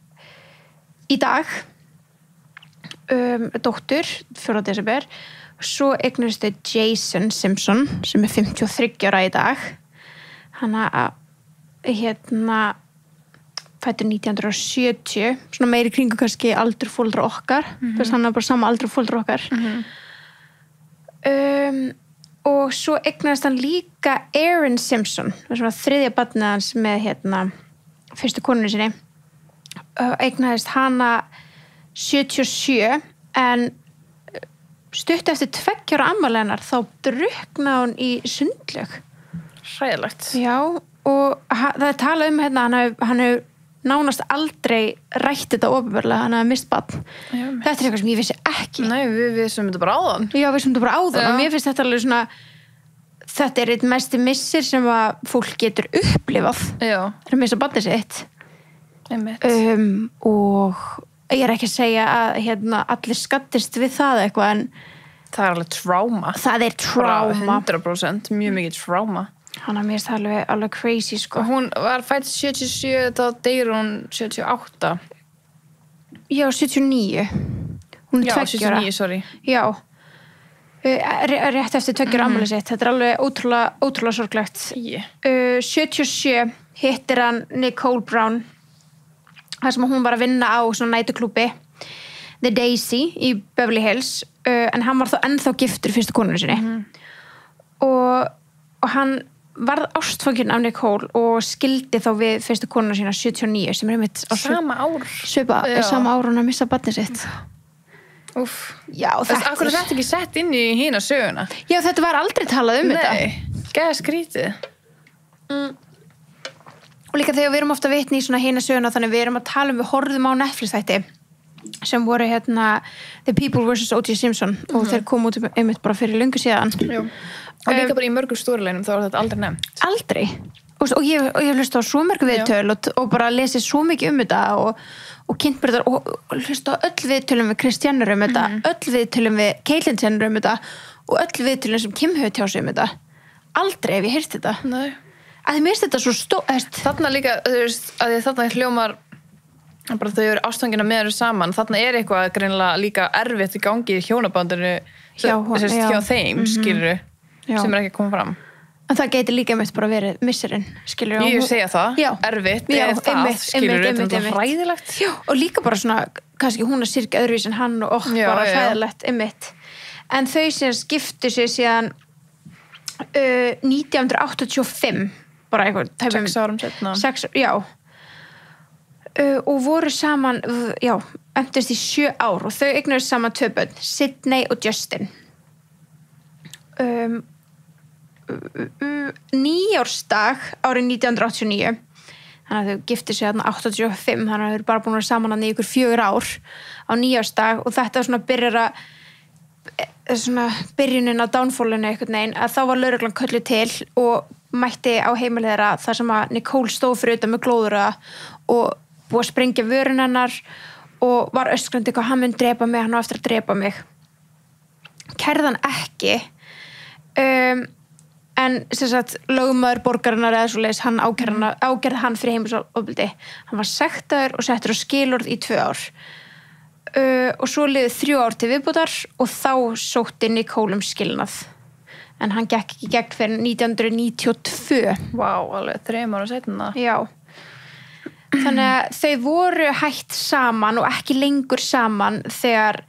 Speaker 1: í dag, dóttur 4. desember. Svo eignuðust þau Jason Simpson sem er 53 ára í dag. Hann fæddur 1970, svona meiri kringu kannski aldur foreldra okkar. Þess hann er bara sama aldur foreldra okkar. Og svo eignaðist hann líka Erin Simpson, sem var 3. barnið hans með fyrstu konunni sinni. Eignaðist hana 77 en stutt eftir 2 ára afmæli hennar þá drukknaði hún í sundlaug.
Speaker 2: Hræðilegt.
Speaker 1: Já, og það er talað hann hefur nánast aldrei rætt þetta opinberlega, hann hefði mist barn. Þetta er eitthvað sem ég vissi ekki.
Speaker 2: Nei, við vissum þetta bara áðan.
Speaker 1: Já, við vissum þetta bara áðan og mér finnst þetta alveg svona þetta er eitt mesti missir sem að fólk getur upplifað. Já. Það er að missa barnið sitt.
Speaker 2: Einmitt.
Speaker 1: Og ég er ekki að segja að allir skattist við það eitthvað en
Speaker 2: það er alveg tráma.
Speaker 1: Það er tráma.
Speaker 2: 100%, mjög mikið tráma.
Speaker 1: Hann að mér er það alveg crazy sko.
Speaker 2: Hún var fædd 77, þá deyr hún 78.
Speaker 1: Já, 79. Hún er 2 ára.
Speaker 2: Já, 79, sorry.
Speaker 1: Já. rétt eftir 2 ára afmælið sitt. Þetta alveg ótrúlega sorglegt. 77 hittir hann Nicole Brown þar sem hún var að vinna á svona nætuklúbbi The Daisy í Beverly Hills en hann var þá ennþá giftur fyrstu konunni sinni og hann varð ástfanginn af Nicole og skildi þá við fyrstu konuna sína 79 sem einmitt á
Speaker 2: sama ár
Speaker 1: sama ár hún að missa barnið sitt.
Speaker 2: Úff.
Speaker 1: Já,
Speaker 2: þetta er þetta ekki sett inn í hina söguna.
Speaker 1: Já, þetta var aldrei talað þetta.
Speaker 2: Nei, geða skrítið.
Speaker 1: Og líka þegar við erum ofta vitni í svona hina söguna þannig við erum að tala við horfðum á Netflix-þætti sem voru The People vs. O.J. Simpson og þeir komu út einmitt bara fyrir löngu síðan.
Speaker 2: Já. Og líka bara í mörgum stórleinum þá var þetta aldrei nefnt.
Speaker 1: Aldrei. Og ég hlusta á svo mörg viðtöl og bara lesið svo mikið þetta og kynnt bara þetta og hlusta á öll viðtölum við Kristjánur þetta, öll viðtölum við Caitlyn Jenner þetta og öll viðtölum sem Kim hefur tjáð sig þetta. Aldrei hef ég heyrt þetta.
Speaker 2: Nei.
Speaker 1: Að þið mist þetta svo
Speaker 2: þarna líka, þú veist, að þarna hljómar bara þau eru ástfangina með þeir saman, þarna eitthvað greinilega líka erfitt í gangi í hjónabandinu hjá þeim, skilurðu, sem ekki að koma fram.
Speaker 1: En það gæti líka meitt bara verið missirinn, skilurðu.
Speaker 2: Ég segja það, erfitt, eða það, skilurðu, þetta er hræðilegt.
Speaker 1: Já, og líka bara svona, kannski hún að sirka öðruvís en hann og bara hræðilegt, einmitt. En þau sem skiptu sig síðan 1985 bara eitthvað
Speaker 2: 6 árum setna
Speaker 1: og voru saman endist í 7 ár og þau eignuðust saman 2 börn Sydney og Justin 9-ársdag árið 1989 þannig að þau giftu sig 85 þannig að þau eru bara búin að vera saman í ykkur 4 ár á 9-ársdag og þetta svona byrjunin á downfallinu einhvern veginn að þá var lögreglan kölluð til og mætti á heimili þeirra þar sem að Nicole stóð fyrir utan með glóðura og búið að sprengja vörun hennar og var öskrandi hvað hann mun drepa mig, hann á eftir að drepa mig. Kærðan ekki en sem sagt lögmaður borgarinnar eða svoleiðis hann ákærði hann fyrir heimilisofbeldi. Hann var sektaður og settur á skilorð í 2 ár. Og svo liði 3 ár til viðbótar og þá sótti Nicole skilnað. En hann gekk ekki gegn fyrir 1992.
Speaker 2: Vá, alveg 3 ára seinna.
Speaker 1: Já. Þannig að þau voru hætt saman og ekki lengur saman þegar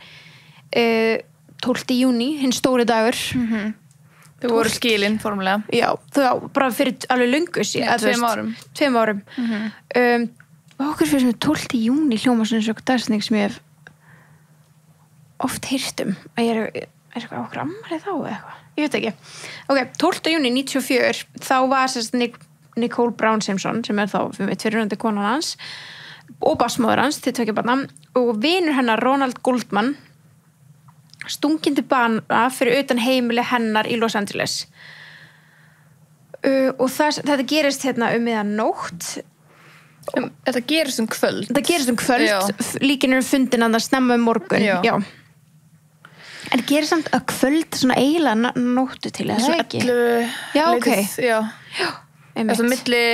Speaker 1: 12. júní, hinn stóri dagur.
Speaker 2: Þau voru skilin formulega.
Speaker 1: Já, þau bara fyrir alveg löngu síðan.
Speaker 2: 2 árum.
Speaker 1: 2 árum. Okkur fyrir sem 12. júní hljóma svona eins og dagsning sem ég hef oft heyrt að ég er eitthvað okkur ammalið þá eitthvað. Ég veit ekki. Ok, 12. júní 94 þá var sérst Nicole Brown Simpson sem þá fyrirhundi konan hans og basmóður hans til 2 barna og vinur hennar Ronald Goldman stunginn til bana fyrir utan heimili hennar í Los Angeles og þetta gerist miðanótt
Speaker 2: Þetta gerist kvöld.
Speaker 1: Þetta gerist kvöld, líkin eru fundin að það snemma morgun. Já. En gerir samt að kvöld svona eiginlega nóttu til, eða ekki?
Speaker 2: 11.
Speaker 1: Já, ok.
Speaker 2: Já. Það er milli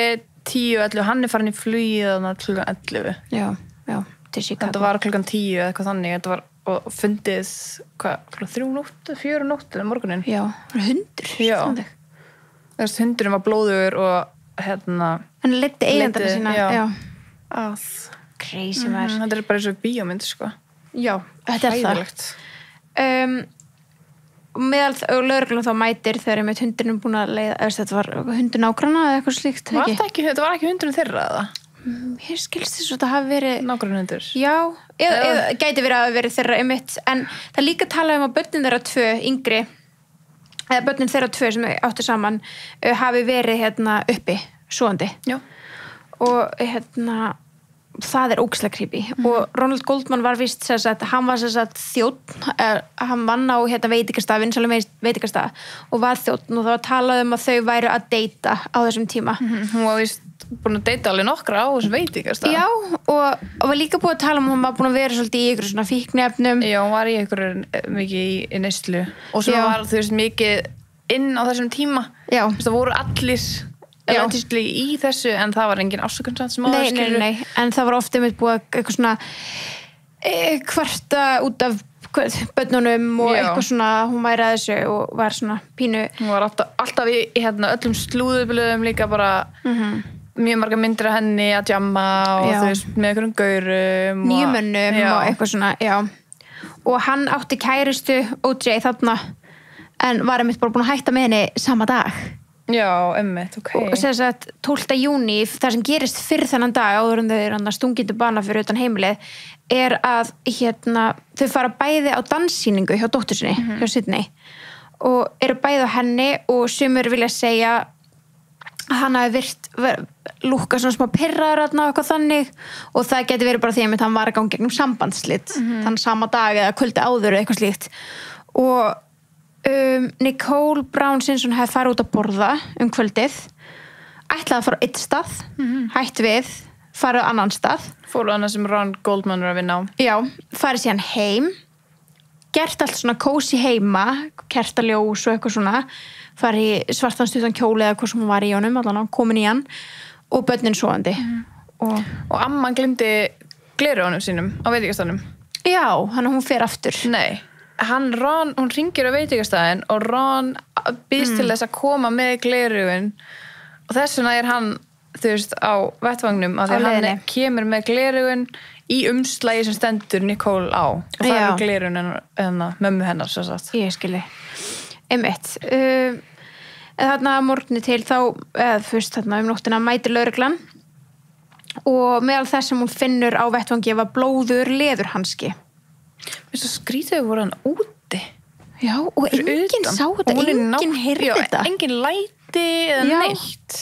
Speaker 2: 10 og 11, hann farin í flugið þannig klukkan 11.
Speaker 1: Já, til Chicago.
Speaker 2: Þetta var klukkan 10 eða eitthvað þannig, þetta var og fundið, klukkan 3 nótt, 4 nótt morgunin.
Speaker 1: Já, það var hundur.
Speaker 2: Já. Þessi hundurinn var blóðugur og
Speaker 1: hann leiddi eigendana sína.
Speaker 2: Já.
Speaker 1: Crazy maður.
Speaker 2: Þetta er bara eins og bíómynd, sko.
Speaker 1: Já, þetta er það. Meðal lögreglun þá mætir þegar með hundurinn búin að leiða þetta var hundur nágranna eða eitthvað slíkt
Speaker 2: þetta var ekki hundurinn þeirra eða?
Speaker 1: Mér skilst þess að það hafi verið
Speaker 2: nágranna hundur
Speaker 1: já, eða gæti verið að verið þeirra einmitt en það líka talaði að börnin þeirra 2 yngri eða börnin þeirra 2 sem áttu saman hafi verið uppi svoandi
Speaker 2: já.
Speaker 1: Og það er ógeðslega creepy og Ronald Goldman var víst hann var þjónn hann vann á veitingastað, vinsælum veitingastað og var þjónn og það var talað að þau væru að deyta á þessum tíma
Speaker 2: hún var víst búin að deyta alveg nokkra á þessum veitingastað
Speaker 1: já og var líka búin að tala hún var búin að vera svolítið í ykkur svona fíkniefnum
Speaker 2: já, hún var í ykkur mikið í neyslu og svo var þú veist mikið inn á þessum tíma
Speaker 1: já.
Speaker 2: Það voru allir í þessu en það var engin ásökunnsand sem áður
Speaker 1: nei, en það var ofta búið eitthvað svona kvarta út af börnunum og eitthvað svona, hún væri að þessu og var svona pínu.
Speaker 2: Hún var alltaf í öllum slúðublöðum líka bara mjög margar myndir af henni að djamma og þú veist, með einhverjum gaurum.
Speaker 1: Nýjumönnum og eitthvað svona, já. Og hann átti kærustu OJ þarna, en var einmitt bara búin að hætta með henni sama dag.
Speaker 2: Já, einmitt, ok.
Speaker 1: Og þess að 12. júní, það sem gerist fyrir þennan dag áður en þau eru stungindu bana fyrir utan heimilið, er að þau fara bæði á danssýningu hjá dóttur sinni, hjá Sydney, og eru bæði á henni og sumir vilja segja að hann hafi lúkka svona smá pirraður og eitthvað þannig, og það geti verið bara því að hann var að ganga gegnum sambandslit þann sama dag eða kvöldi áður eða eitthvað slíkt. Og Nicole Brown Simpson hefði farið út að borða kvöldið, ætlaði að fara á einn stað, hætt við, farið á annan stað.
Speaker 2: Fóru annað sem Ron Goldman er að vinna á. Já,
Speaker 1: farið síðan heim, gert allt svona kósi heima, kertaljós og eitthvað svona, farið í svartan stuttan kjóli eða hvað sem hún var í honum, allan á komin í hann, og börnin sofandi.
Speaker 2: Og amman glimti gleraugunum sínum á veitingastafnum.
Speaker 1: Já, hann hún fer aftur.
Speaker 2: Nei. Ron, hún ringir á veitingastæðin og Ron býðst til þess að koma með gleraugun og þess vegna er hann, þú veist, á vettvagnum að því að hann kemur með gleraugun í umslagi sem stendur Nicole á og það er gleraugun mömmu hennar svo satt.
Speaker 1: Ég skilji. Einmitt. Þarna morgunni til þá, fyrst þarna nóttina mætir lögreglan og meðal þess sem hún finnur á vettvangi var blóður leðurhanski.
Speaker 2: Mér svo skrítið voru hann úti.
Speaker 1: Já, og enginn sá þetta, enginn heyrði þetta.
Speaker 2: Enginn læti eða neitt.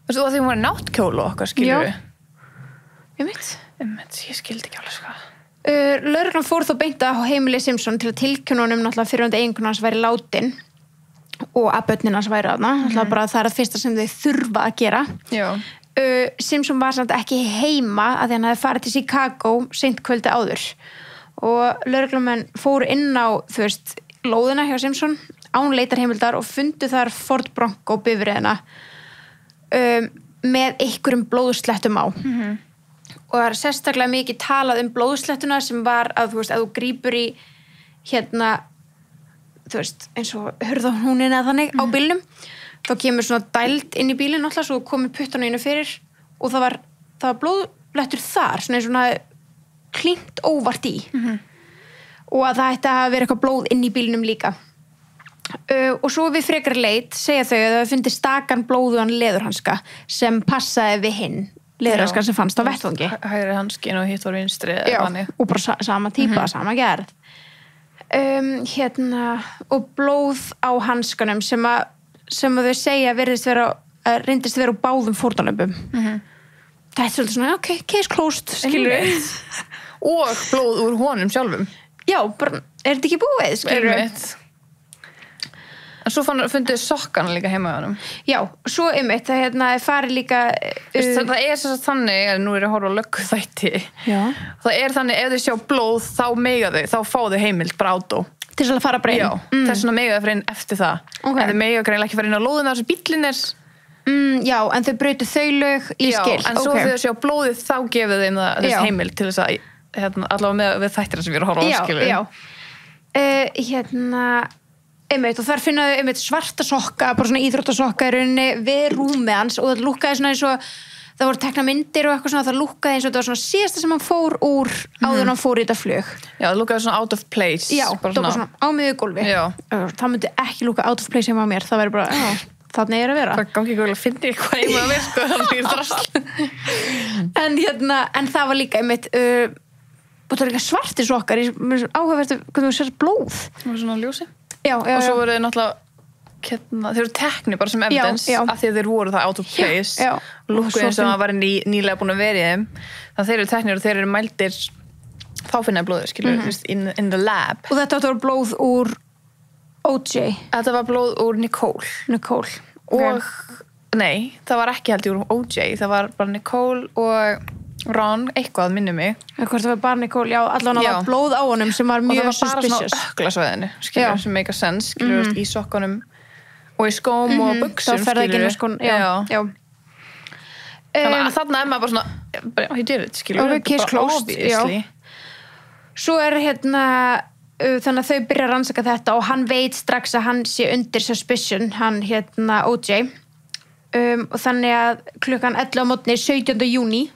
Speaker 2: Þú veist, og því hún var náttkjóla okkar, skilur við. Ég skildi ekki alveg sko.
Speaker 1: Lögreglan fór þó beint á heimili Simpson til að tilkynna honum náttúrulega fyrir eiginkonu hans væri látin og að börnin hans væri þarna. Náttúrulega bara það er það fyrsta sem þau þurfa að gera.
Speaker 2: Já.
Speaker 1: Simpson var samt ekki heima að því hann hefði farið til Chicago seint kvöldi áður og lögreglumenn fóru inn á þú veist, lóðina hjá Simpson án leitarheimildar og fundu þar Ford Bronco bifreiðina með einhverjum blóðslettum á og það er sérstaklega mikið talað blóðslettuna sem var að þú veist, að þú grípur í þú veist, eins og hurðahúnin eða þannig á bílnum þá kemur svona dæld inn í bílinn alltaf svo komið puttan einu fyrir og það var blóðblettur þar svona klínt óvart í og að það ætti að vera eitthvað blóð inn í bílnum líka og svo við frekar leit segja þau að það fyndi stakan blóðuðan leðurhanska sem passaði við hinn leðurhanska sem fannst á vettvangi
Speaker 2: hægri hanskin og hitt var vinstri
Speaker 1: og bara sama típa, sama gerð og blóð á hanskanum sem að þau segja reyndist vera úr báðum fórnarlömbum það er svolítið svona, ok, case closed skilur við
Speaker 2: og blóð úr honum sjálfum
Speaker 1: já, bara, er þetta ekki búið skilur við
Speaker 2: en svo funduðu sokkana líka heima á honum
Speaker 1: já, svo það farið líka
Speaker 2: það er svo þannig að nú er að horfa á lögguþætti það er þannig, ef þau sjá blóð þá mega þau, þá fá þau heimild bara átó
Speaker 1: til að fara bara inn.
Speaker 2: Já, það er svona mega að fara inn eftir það. En þau mega greinlega ekki fara inn á lóðina þar sem bíllinn er.
Speaker 1: Já, en þau brautu þau lög í skil.
Speaker 2: Já, en svo þegar þau sjá blóðið þá gefið þeim það þessi heimild til þess að allavega við þættina sem við erum að horfa á skilur.
Speaker 1: Og þar finnaðu svarta sokka, bara svona íþróttasokka í rauninni við rúmið hans og það lúkkaði svona eins og það voru tekna myndir og eitthvað svona það lúkkaði eins og þetta var svona síðasta sem hann fór úr áður hann fór í þetta flug.
Speaker 2: Já, það lúkkaði svona out of place.
Speaker 1: Já, það var svona á miðju gólfi. Það myndi ekki lúkka out of place heima á mér, það væri bara, þannig er að vera.
Speaker 2: Það gangi ekki vel að finna eitthvað heima á mér, sko, það er drasl.
Speaker 1: En það var líka það var líka svartir sokkar, áhugavert hvernig þú sér blóð.
Speaker 2: Það var svona ljósi.
Speaker 1: Já.
Speaker 2: Og svo voru þau náttúrulega þeir eru tekni bara sem evidence af því að þeir voru það out of place lúkkuð eins og það var nýlega búin að vera í þeim þannig að þeir eru teknir og þeir eru mældir þá finnaði blóður, skilur in the lab.
Speaker 1: Og þetta var blóð úr OJ?
Speaker 2: Þetta var blóð úr Nicole. Og nei, það var ekki held úr OJ, það var bara Nicole og Ron, eitthvað minnum mig.
Speaker 1: Hvort það var bara Nicole, já, allan var blóð á honum sem var mjög suspicious.
Speaker 2: Og það var bara svona ökklasvæðinu, skilur, sem make a sense, skilur, í sokkunum og í skóm og buxum,
Speaker 1: já.
Speaker 2: Þannig að þarna er maður bara svona he did it, skilur.
Speaker 1: Case closed, já. svo hérna þannig að þau byrja að rannsaka þetta og hann veit strax að hann sé undir suspicion, hann hérna OJ og þannig að klukkan 11 á morgni 17. júní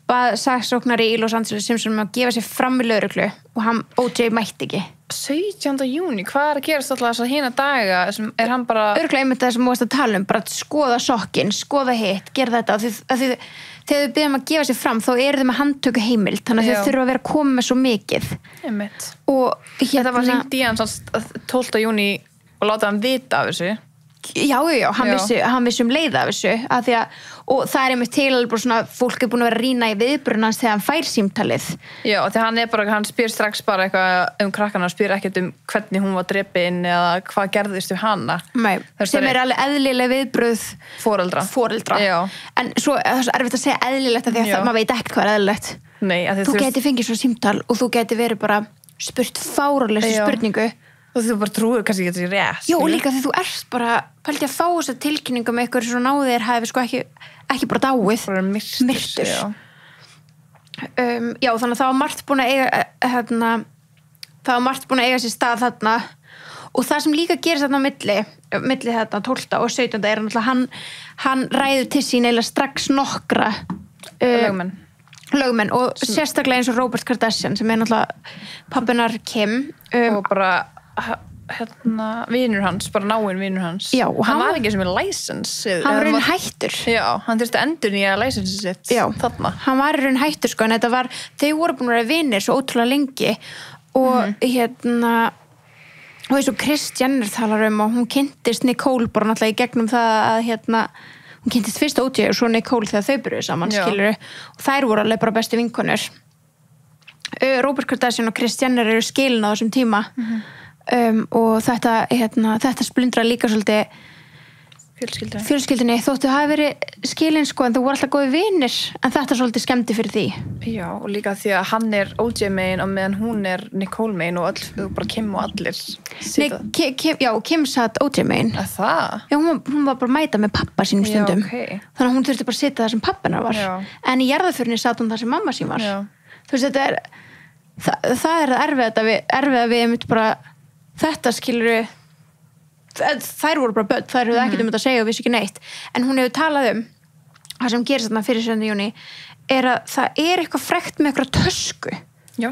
Speaker 1: bað saksóknari í Los Angeles Simpson að gefa sér fram í lögreglu og hann OJ mætti ekki
Speaker 2: 17. júní, hvað að gerast alltaf þess að hina daga sem hann bara
Speaker 1: örugglega einmitt það sem múast að tala bara að skoða sokkinn, skoða hitt, gera þetta þegar þau byrjum að gefa sér fram þá eru þau með handtöku heimild þannig að þau þurfa að vera að koma með svo mikið og
Speaker 2: þetta var hringt í hann 12. júní og láta hann vita af þessu
Speaker 1: já, hann vissi leið af þessu að því að, og það einmitt til alveg bara svona, fólk búin að vera að rýna í viðbrun hans þegar hann fær símtalið
Speaker 2: já, því hann spyr strax bara eitthvað krakkana, spyr ekkert hvernig hún var drepin eða hvað gerðist hana
Speaker 1: nei, sem er alveg eðlileg viðbröð foreldra en svo er það svo erfitt að segja eðlilegt að því að maður veit ekkert hvað er eðlilegt
Speaker 2: nei,
Speaker 1: þú geti fengið svo símtal og þú geti verið bara spurt fáránlega spurningu
Speaker 2: og þú bara trúir kannski ekki þetta rétt
Speaker 1: já, og líka því þú ert bara pældi að fá þessa tilkynningu með eitthvað svona náðir hafi sko ekki bara dáið
Speaker 2: bara myrtur
Speaker 1: já, þannig að það var margt búin að eiga sér stað þarna og það sem líka gerist þarna á milli þarna 12. og 17. er náttúrulega hann ræður til sín eiginlega strax nokkra lögmenn og sérstaklega eins og Robert Kardashian sem er náttúrulega pabbinar Kim
Speaker 2: og bara vinur hans, bara náinn vinur hans
Speaker 1: já, og
Speaker 2: hann var ekki sem er license
Speaker 1: hann var raun hættur
Speaker 2: já, hann þurfti að endurnýja license sitt
Speaker 1: já,
Speaker 2: þarna
Speaker 1: hann var raun hættur sko en þetta var, þau voru búin að vera vinir svo ótrúlega lengi og og eins og Kris Jenner talar og hún kynntist Nicole bara náttúrulega í gegnum það að hún kynntist fyrst OJ og svo Nicole þegar þau byrjuðu saman skilurðu og þær voru alveg bara bestu vinkonur Robert Kardashian og Kris Jenner eru skilin á þessum tíma og þetta splundra líka svolítið fjölskyldunni þóttu hafi verið skilin sko en þú voru alltaf góði vinir en þetta svolítið skemmti fyrir því
Speaker 2: já og líka því að hann er OJ megin og meðan hún er Nicole megin og bara Kim og allir
Speaker 1: Kim satt OJ megin
Speaker 2: það?
Speaker 1: Já, hún var bara að mæta með pappa sínum stundum þannig að hún þurfti bara að sitja það sem pappina var en í jarðarförinni satt hún það sem mamma sín var þú veist þetta er það er erfið að við bara þetta skilur þær voru bara börn, þær hefur ekkert þetta að segja og vissi ekki neitt, en hún hefur talað það sem gerist þarna fyrir 7. júní er að það er eitthvað frekt með eitthvað tösku
Speaker 2: já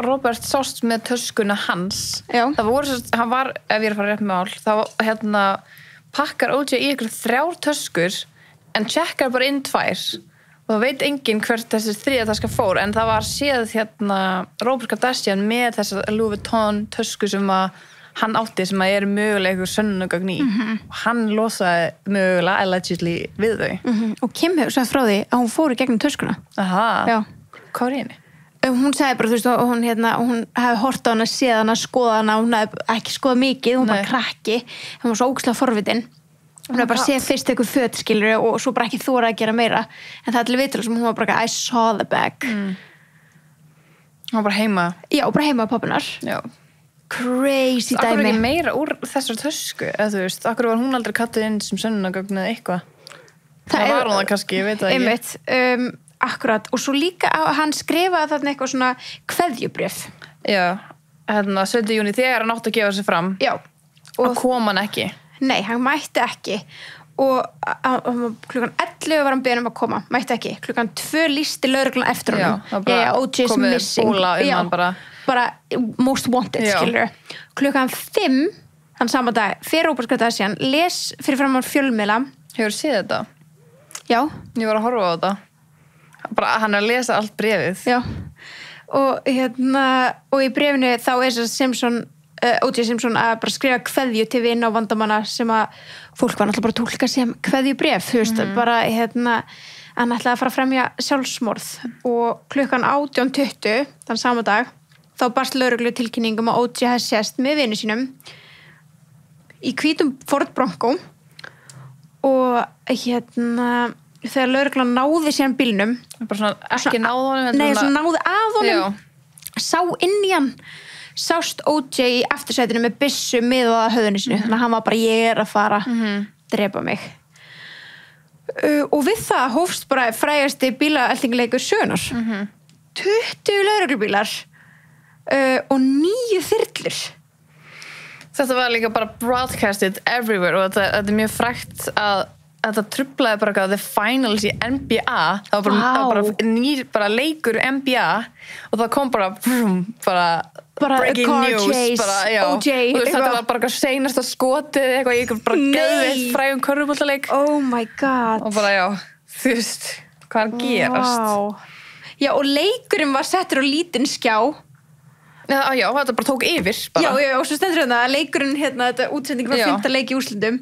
Speaker 2: Robert sást með töskuna hans það voru, hann var, ef ég er að fara rétt með mál þá pakkar OJ í ykkur 3 töskur en tjekkar bara inn 2 og það veit enginn hvert þessi 3. taska fór en það var séð Robert Kardashian með þessa Louis Vuitton tösku sem hann átti sem er mögulega einhver sönnunagögn í og hann losaði mögulega allegedly við þau
Speaker 1: og Kim hefur sagt frá því að hún fór í gegnum töskuna
Speaker 2: hvað var henni?
Speaker 1: Hún sagði bara, þú veist, og hún hefði hort á hana, séð hana, skoðað hana hún hefði ekki skoðað mikið, hún bara krakki hún var svo ógeðslega forvitin hún hefði bara séð fyrst eitthvað föt skilur og svo bara ekki þora að gera meira en það er til viðtal sem hún var bara I saw the bag
Speaker 2: hún var bara heima
Speaker 1: bara heima á pabbinar crazy dæmi
Speaker 2: akkur ekki meira úr þessar tösku eða þú veist, akkur var hún aldrei kattuð inn sem sönnunagögn eða eitthvað það var hún það kannski, ég veit það
Speaker 1: ekki akkurat, og svo líka hann skrifaði þarna eitthvað svona kveðjubréf
Speaker 2: 7. júní þegar hann átti að gefa sig fram og kom hann ekki
Speaker 1: nei, hann mætti ekki og klukkan 11 var hann beðinn að koma, mætti ekki klukkan 2 lýsti lögreglan eftir honum OJ is missing bara most wanted skilur klukkan 5 þann sama dag, fyrir Robert Kardashian les fyrir framan fjölmiðla
Speaker 2: hefur séð þetta?
Speaker 1: já,
Speaker 2: ég var að horfa á þetta bara hann er að lesa allt bréfið
Speaker 1: og og í bréfinu þá er þess að Simpson O.J. Simpson að bara skrifa kveðju til vina og vandamanna sem að fólk var náttúrulega bara að túlka sem kveðjubréf þú veist, bara hann ætlaði að fara að fremja sjálfsmorð og klukkan 18:20 þann sama dag þá barst lögreglu tilkynningum að O.J. hefði sést með vini sínum í hvítum Ford Bronco og þegar lögreglan náði síðan bílnum
Speaker 2: bara svona ekki náði honum
Speaker 1: nei, svona náði að honum sá inn í hann sást O.J. í aftursætinu með byssu miðað að höfðinu sinu þannig að hann var bara ég er að fara drepa mig og við það hófst bara frægasti bílaeltingleikur sögunar 20 lögreglubílar og 9 þyrlur.
Speaker 2: Þetta var líka bara broadcasted everywhere og þetta mjög frægt að þetta trublaði bara the finals í NBA. Það var bara leikur NBA og það kom bara breaking news
Speaker 1: OJ
Speaker 2: þetta var bara seinasta skotið eitthvað í bara geðveikt frægum körfuboltaleik
Speaker 1: oh my god
Speaker 2: og bara þú veist hvað gerast
Speaker 1: já og leikurinn var settur á lítinn skjá
Speaker 2: þetta bara tók yfir bara.
Speaker 1: Já, og svo stendur hérna að leikurinn þetta útsending var 5. leik í úrslitum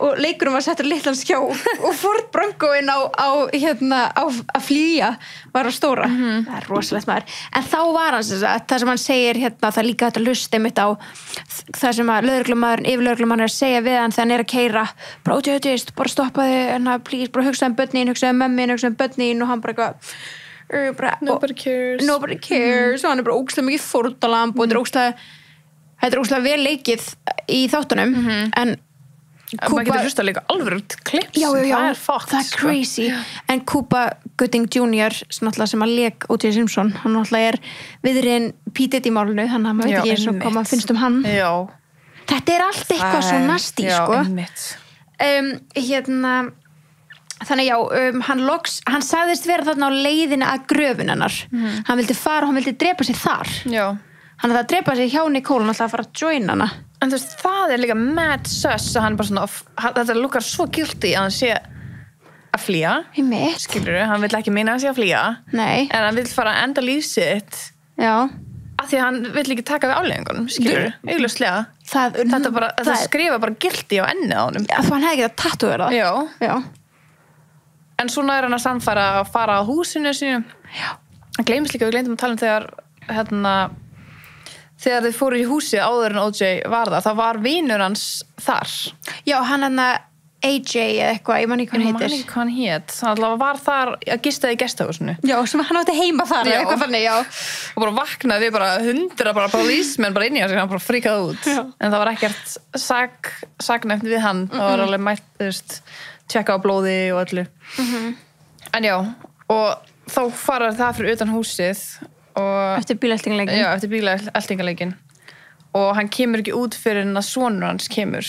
Speaker 1: og leikurinn var settur litlan skjá og Ford Broncoinn á að flýja var að stóra það er rosalegt maður en þá var hann það sem hann segir það er líka þetta lust einmitt á það sem að yfirlögreglumaður er að segja við hann þegar hann er að keyra bara stoppaði please, bara hugsaði börnin, hugsaði mömmin, hugsaði börnin og hann bara
Speaker 2: nobody cares
Speaker 1: og hann er bara ógeðslega mikið fórnarlamb og þetta er ógeðslega vel leikið í þáttunum en
Speaker 2: maður getur hlusta líka alvöru klips
Speaker 1: það er crazy en Cuba Gooding Jr. sem að leik O.J. Simpson hann náttúrulega er viðriðin P. Diddy málinu þannig að maður veit ekki eins og hvað maður finnst hann þetta er allt eitthvað svo nasty þannig hann sagðist vera þarna á leiðinu að gröfin hennar hann vildi fara og hann vildi drepa sig þar hann að drepa sig hjá Nicole hann ætlaði að fara að joina hana
Speaker 2: en þú veist það er líka mad sus að hann bara svona þetta lukkar svo guilty að hann sé að flýja skilurðu, hann vill ekki meina að hann sé að flýja en hann vill fara að enda líf sitt af því að hann vill ekki taka við afleiðingunum skilurðu, augljóslega þetta skrifa bara guilty á ennið á honum
Speaker 1: hann hefði ekki að tattúera það
Speaker 2: en svona er hann að samfæra að fara á húsinu sínu hann gleymist líka, við gleymdum að tala um þegar þið fóru í húsi áður en O.J. var það var vinur hans þar
Speaker 1: hann AJ eða eitthvað, ég man ekki hvað
Speaker 2: hann hét hann var þar að gistaði í gestahúsinu
Speaker 1: sem hann átti heima þar
Speaker 2: og bara vaknaði við bara 100 polísmenn bara inn í hans hann bara fríkaði út en það var ekkert saknæmt við hann það var alveg mætt tjekka á blóði og öllu en og þá fara það fyrir utan húsið og
Speaker 1: eftir
Speaker 2: bílaeltingaleikin og hann kemur ekki út fyrir en að sonur hans kemur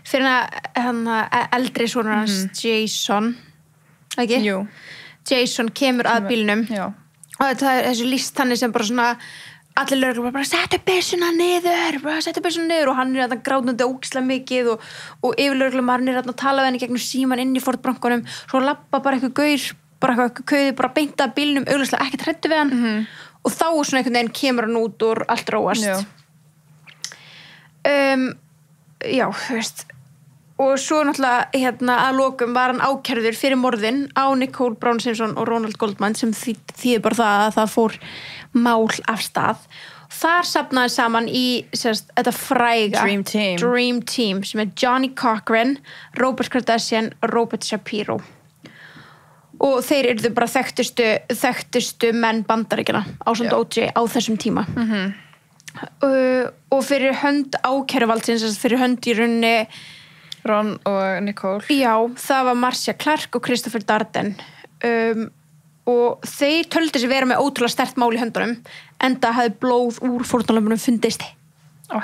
Speaker 1: fyrir hann eldri sonur hans Jason ekki? Jason kemur að bílnum og það er þessu list hann sem bara svona allir lögreglur bara settu byssuna niður og hann er grátandi ógeðslega mikið og yfirlögreglumaðurinn er að tala við henni gegnum síman inn í Ford Bronconum svo labba bara eitthvað gaur bara beint að bílnum augljóslega ekkert hræddur við hann og þá svona einhvern veginn kemur hann út og allt róast þú veist og svo náttúrulega að lokum var hann ákærður fyrir morðin á Nicole Brown Simpson og Ronald Goldman sem þýðir bara það að það fór mál af stað þar safnaði saman í þetta fræga Dream Team sem er Johnny Cochran, Robert Kardashian og Robert Shapiro og þeir eru bara þekktustu menn Bandaríkjanna ásamt O.J. á þessum tíma og fyrir hönd ákæruvaldsins fyrir hönd í rauninni
Speaker 2: Ron og Nicole
Speaker 1: það var Marcia Clark og Christopher Darden og þeir töldu sig vera með ótrúlega sterkt mál í höndunum enda hafði blóð úr fórnarlömbunum fundist á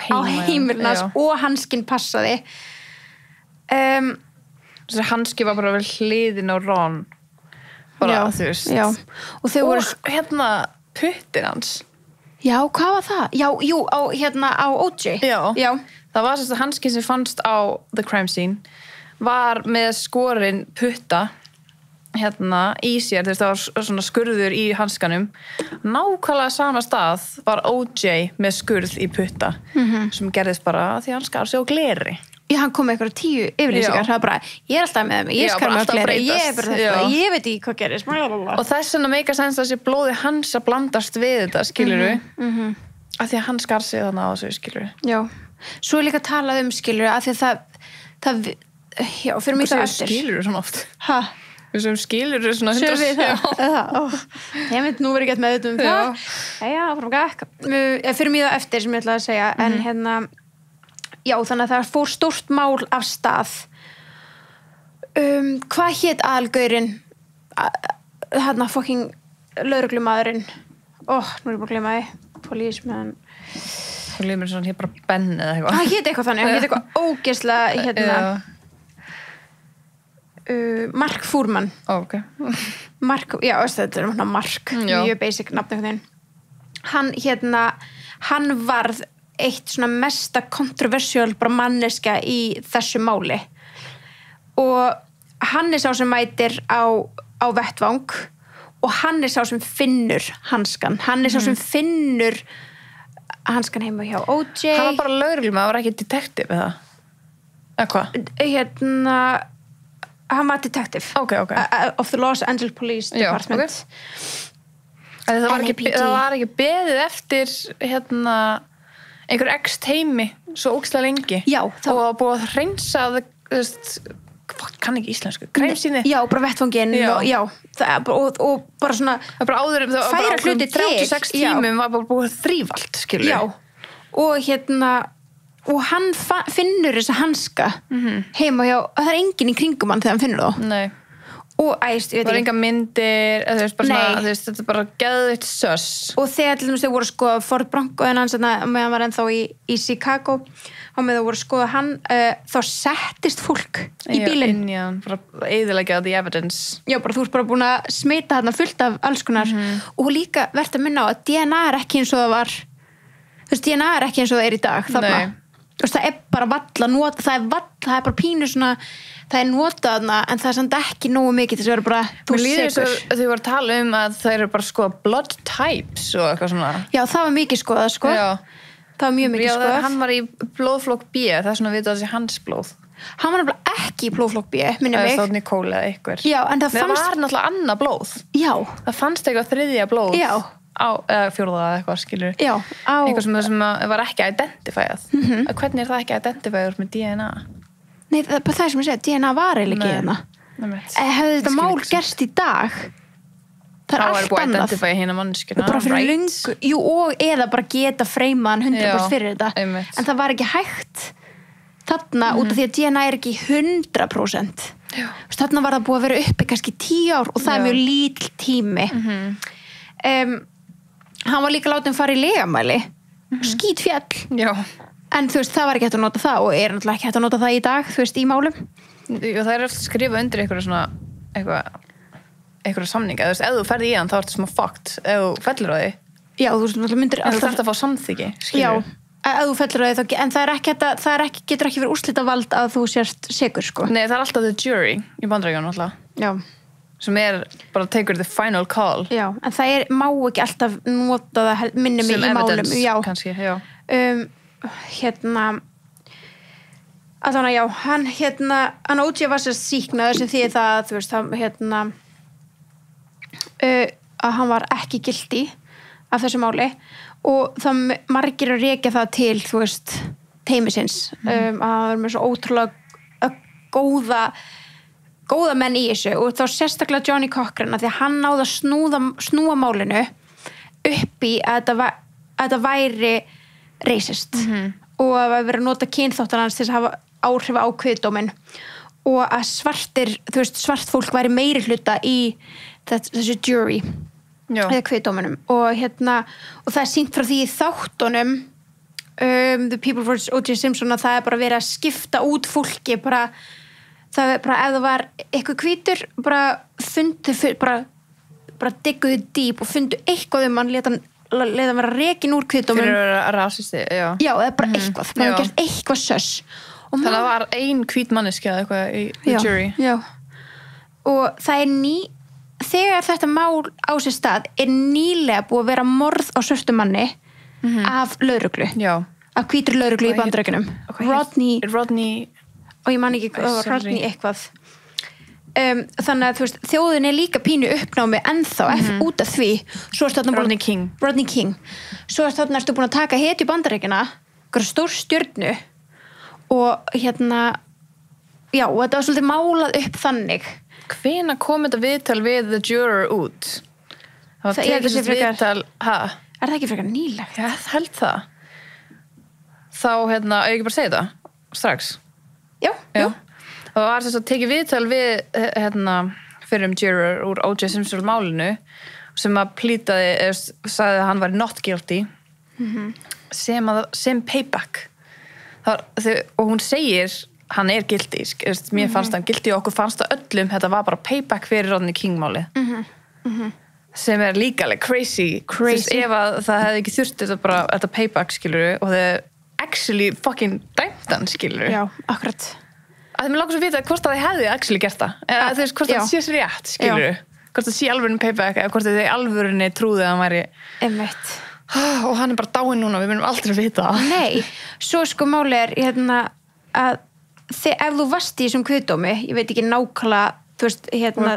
Speaker 1: heimilnas og hanskinn passaði
Speaker 2: þessi hanski var bara vel hliðin á Ron bara þú veist
Speaker 1: og þau voru
Speaker 2: puttin hans
Speaker 1: hvað var það? Á O.J.
Speaker 2: það var þessi hanski sem fannst á the crime scene var með skorin putta í sér, það var svona skurður í hanskanum nákvæmlega sama stað var O.J. með skurð í putta sem gerðist bara því hann skar sig á gleri
Speaker 1: hann kom með eitthvað 10 yfirlýsingar það var bara, ég er alltaf með þeim, ég skar mig á gleri ég veit ekki hvað gerist
Speaker 2: og þess vegna meika sens að þessi blóði hans að blandast við þetta, skilurðu af því að hann skar sig þannig á þessu, skilurðu
Speaker 1: svo er líka talað skilurðu, af því að það fyrir mig það eftir
Speaker 2: skilurðu svona oft við sem skilur svona
Speaker 1: 100 ég mynd nú verið gett með þetta fyrir mig það eftir sem ég ætlaði að segja en þannig að það fór stórt mál af stað Hvað hét aðalgaurinn þarna fucking lögreglumaðurinn nú er ég bara að gleyma því policeman
Speaker 2: Þú líður mér svona hér bara Ben eða eitthvað
Speaker 1: hann hét eitthvað þannig, hann hét eitthvað ógeðslega hérna Mark Furman
Speaker 2: ok
Speaker 1: Mark, já, þetta er Mark mjög basic nafn einhvern veginn hann varð eitt svona mesta kontroversial bara manneska í þessu máli og hann er sá sem mætir á vettvang og hann er sá sem finnur hanskan, hann er sá sem finnur hanskan heima hjá OJ
Speaker 2: hann var bara lögreglumaður, hann var ekki detektiv eða hvað?
Speaker 1: Hann var detektiv of the Los Angeles Police Department
Speaker 2: það var ekki beðið eftir einhver ex-teimi svo ógeðslega lengi og það búið að hreinsa kann ekki íslensku, kreimsýni
Speaker 1: já, bara vettvanginn og bara svona
Speaker 2: færa hluti til 36 tímum var bara búið þrífalt skilur
Speaker 1: já, og hann finnur þessa hanska heima hjá, það er enginn í kringum hann þegar hann finnur þá
Speaker 2: nei
Speaker 1: og
Speaker 2: það var enga myndir þetta er bara geðvitt söss
Speaker 1: og þegar til dæmis þau voru að skoða Ford Bronco en hans meðan hann var ennþá í Chicago og með þau voru að skoða hann þá settist fólk í bílinn
Speaker 2: bara eyðileggja the evidence
Speaker 1: já, bara þú ert bara búin að smita þarna fullt af alls konar og líka verðt að minna á að DNA er ekki eins og það var þú veist, DNA er ekki eins og það er í dag þarna, þú veist, það er bara valla nota, það er bara pínu svona það er notað þarna en það er samt ekki nógu mikið þess að vera bara þú
Speaker 2: segur þau voru að tala að það eru bara skoða blood types og eitthvað svona
Speaker 1: já, það var mikið skoðað sko það var mjög mikið skoðað
Speaker 2: hann var í blóðflokk B, það er svona að vita að það sé hans blóð
Speaker 1: hann var náttúrulega ekki í blóðflokk B minni mig
Speaker 2: þá Nicole eða eitthvað
Speaker 1: já, en það
Speaker 2: var náttúrulega annað blóð
Speaker 1: já
Speaker 2: það fannst eitthvað þriðja blóð eða fjórða eða eitthvað skilur eitthvað sem var ekki identifæð hvernig er það ekki identifæður með DNA?
Speaker 1: Nei, það er sem ég segja, DNA var eiginlega ekki hérna. Hefði þetta mál gerst í dag, það er allt annað. Þá er búið að identifæja hina manneskjuna. Bara fyrir löngu, jú, og eða bara geta freymaðan 100% fyrir þetta. En það var ekki hægt þarna út af því að DNA er ekki 100%. Þarna var það búið að vera uppi kannski 10 ár og það er mjög lítill tími. Hann var líka látið fara í legamæli, skítfjall. Já. En þú veist, það var ekki hægt að nota það og er náttúrulega ekki hægt að nota það í dag, þú veist, í málum.
Speaker 2: Það er alltaf skrifað undir eitthvað samninga. Þú veist, ef þú ferði í hann, þá ertu smá fucked. Ef þú fellur á því.
Speaker 1: Já, þú veist, náttúrulega myndir
Speaker 2: alltaf... Þú þarft að fá samþyggi, skilur.
Speaker 1: Já, ef þú fellur á því, en það er ekki getur ekki verið úrslitavald að þú sért sekur, sko. Nei,
Speaker 2: það er alltaf the jury í Bandaríkjunum, alltaf. Já. Sem bara tekur the final call.
Speaker 1: Já, en það má ekki alltaf nota það minni mig í málum. Já. Kannski, já. Að þannig já hann OJ var sér sýknaður sem því það þú veist að hann var ekki guilty af þessu máli og það margir að rekja það til þú veist teymisins að það var með svo ótrúlega góða menn í þessu og þá sérstaklega Johnny Cochran að því að hann náði að snúa málinu upp í að þetta væri racist og að vera að nota kynþáttan hans til að hafa áhrif á kviðdóminn og að svart fólk væri meiri hluta í þessu jury eða kviðdóminum og það er sýnt frá því í þáttunum The People vs. O.J. Simpson að það er bara verið að skipta út fólki bara, það er bara ef það var eitthvað hvítur bara digguðu dýp og fundu eitthvað hann leta hann vera rekin úr kviðdóminn
Speaker 2: fyrir að vera rasisti, já
Speaker 1: eða bara eitthvað, bara gert eitthvað söss
Speaker 2: þannig að það var ein hvít manneskja eitthvað í jury
Speaker 1: og það er þegar þetta mál á sér stað er nýlega búið að vera morð á svörtum manni af lögreglu af hvítri lögreglu í Bandaríkjunum Rodney og ég man ekki Rodney eitthvað þannig að þú veist, þjóðin er líka pínu uppnámi ennþá út af því
Speaker 2: Rodney
Speaker 1: King svo er þarna ertu búin að taka hetju Bandaríkjana stór stjörnu og já, og þetta var svolítið málað upp þannig
Speaker 2: hvenær kom þetta viðtal við the juror út? Það var tekið þessi viðtal
Speaker 1: er það ekki frekar nýlegt?
Speaker 2: Já, held það þá, ég ekki bara segja það strax
Speaker 1: já.
Speaker 2: það var þess að tekið viðtal við fyrir juror úr O.J. Simpson málinu sem að plítaði, sagði að hann var not guilty sem payback og hún segir hann guilty, mér fannst hann guilty og okkur fannst það öllum, þetta var bara payback fyrir Rodney King-máli sem líka crazy. Ef að það hefði ekki þurft þetta payback skilur og þau actually fucking dæmt hann skilur.
Speaker 1: Já, akkurat.
Speaker 2: Að mér langar svo að vita hvort að þið hefði actually gert það eða þú veist hvort það sé sér rétt skilur hvort það sé alvörinni payback eða hvort þið alvörinni trúði að hann væri
Speaker 1: einmitt
Speaker 2: og hann bara dáinn núna, við munum aldrei að vita það.
Speaker 1: Nei, svo sko máli að ef þú varst í þessum kviðdómi, ég veit ekki nákvæmlega þú veist,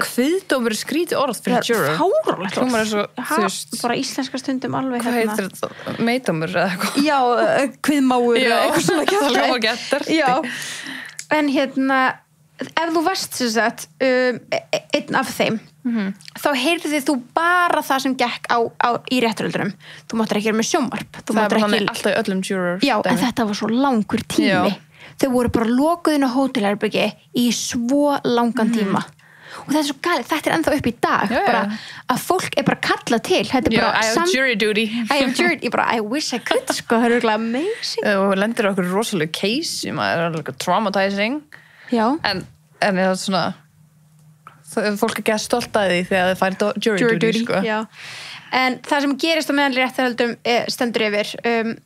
Speaker 2: kviðdómur skrítið orð fyrir juror.
Speaker 1: Fáránlegt
Speaker 2: Hljómar eins og, þú veist,
Speaker 1: bara íslenska stundum alveg
Speaker 2: hvað heitir þetta? Meidómur eða eitthvað?
Speaker 1: Já, kviðmáur
Speaker 2: Já,
Speaker 1: eitthvað svona
Speaker 2: það hljómar ekki eftir.
Speaker 1: Já, en ef þú varst sem sagt einn af þeim þá heyrði þú bara það sem gekk í réttaröldurum. Þú máttir ekki vera með sjónvarp.
Speaker 2: Það er bara þannig alltaf í öllum jurors.
Speaker 1: Já, en þetta var svo langur tími. Þau voru bara lokuð inn á hótelherbyggi í svo langan tíma. Og þetta er svo galið, þetta er ennþá upp í dag bara að fólk bara kallað til. Þetta er bara
Speaker 2: I have jury duty.
Speaker 1: I wish I could, sko, það er örugglega amazing.
Speaker 2: Og lendir okkur rosalega case sem er alveg traumatizing.
Speaker 1: Já.
Speaker 2: En það er svona fólk ekki að stolt að því þegar þau færi jury duty, sko.
Speaker 1: Já. En það sem gerist á meðan réttarhöldum stendur yfir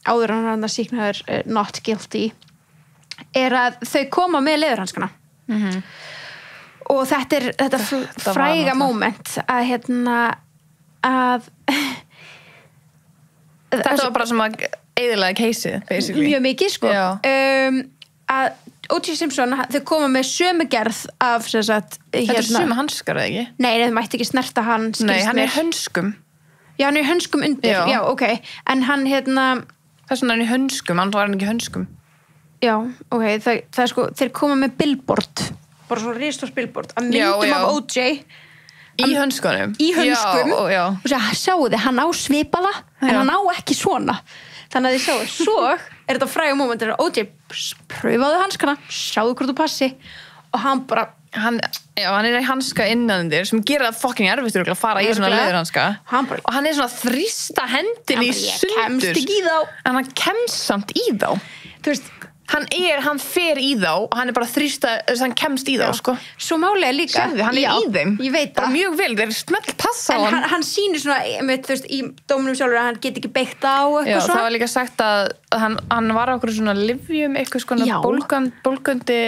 Speaker 1: áður en hann sýknaður not guilty að þau koma með leðurhanskana. Og þetta fræga moment að að
Speaker 2: þetta var bara sem að eyðilega caseið, basically.
Speaker 1: Mjög mikið, sko. Að O.J. Simpson, þau koma með sömu gerð af sem sagt
Speaker 2: Þetta sömu hanskar, eða ekki?
Speaker 1: Nei, þau mætti ekki snerta hann.
Speaker 2: Nei, hann hönskum.
Speaker 1: Já, hann hönskum undir. Já, ok. En hann
Speaker 2: Þess vegna hann hönskum, hann var hann ekki hönskum.
Speaker 1: Já, ok, það sko, þeir koma með billboard, bara svo ristórt billboard, að myndum af O.J.
Speaker 2: Í hönskunum.
Speaker 1: Í hönskum.
Speaker 2: Já.
Speaker 1: Og sjáu þið, hann á svipaða, en hann á ekki svona. Þannig að þið sjáu, svo þetta fræga moment að O.J. pröfaðu hanskana, sjáðu hvort þú passi, og hann bara...
Speaker 2: Hann í hanska innanundir sem gera það fucking erfitt að fara í svona leðurhanska. Og hann svona þrýsta hendin í sundur.
Speaker 1: Ég kemst ekki í þá.
Speaker 2: En hann kemst samt í þá.
Speaker 1: Þú veist...
Speaker 2: Hann fer í þá og hann bara þrýsta, hann kemst í þá, sko.
Speaker 1: Svo málega líka.
Speaker 2: Sérðu, hann í þeim.
Speaker 1: Ég veit það.
Speaker 2: Bara mjög vel, þeir smelt passa á hann.
Speaker 1: En hann sýnir svona, þú veist, í dóminum sjálfur að hann get ekki beitt á eitthvað svona.
Speaker 2: Já, það var líka sagt að hann var okkur svona lyfjum, eitthvað svona bólgandi...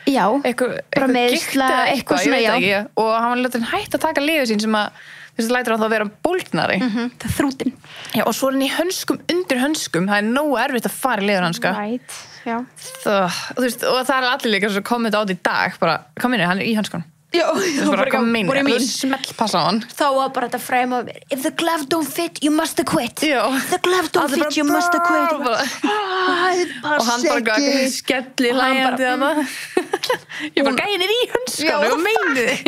Speaker 1: Já, bara meðsla, eitthvað svona, já.
Speaker 2: Ekki. Og hann var léttin hætt að taka lyfið sín sem að þess að lætur hann þá að vera bólgnari.
Speaker 1: Það er þrútin.
Speaker 2: Já, og svo er hann í hönskum undir hönskum, það er nógu erfitt að fara í leðurhanska.
Speaker 1: Right, já.
Speaker 2: Þú veist, og það er allir líka svo komment á þetta í dag, bara, kom inn, hann í hönskunum.
Speaker 1: Já,
Speaker 2: það bara kom inn, það smell passa á hann.
Speaker 1: Þá var bara þetta fræma, if the glove don't fit, you must acquit.
Speaker 2: Já.
Speaker 1: If the glove don't fit, you must acquit.
Speaker 2: Og hann bara skelli hlæjandi hana. Ég bara gæði þér í hönskunum og meini þið.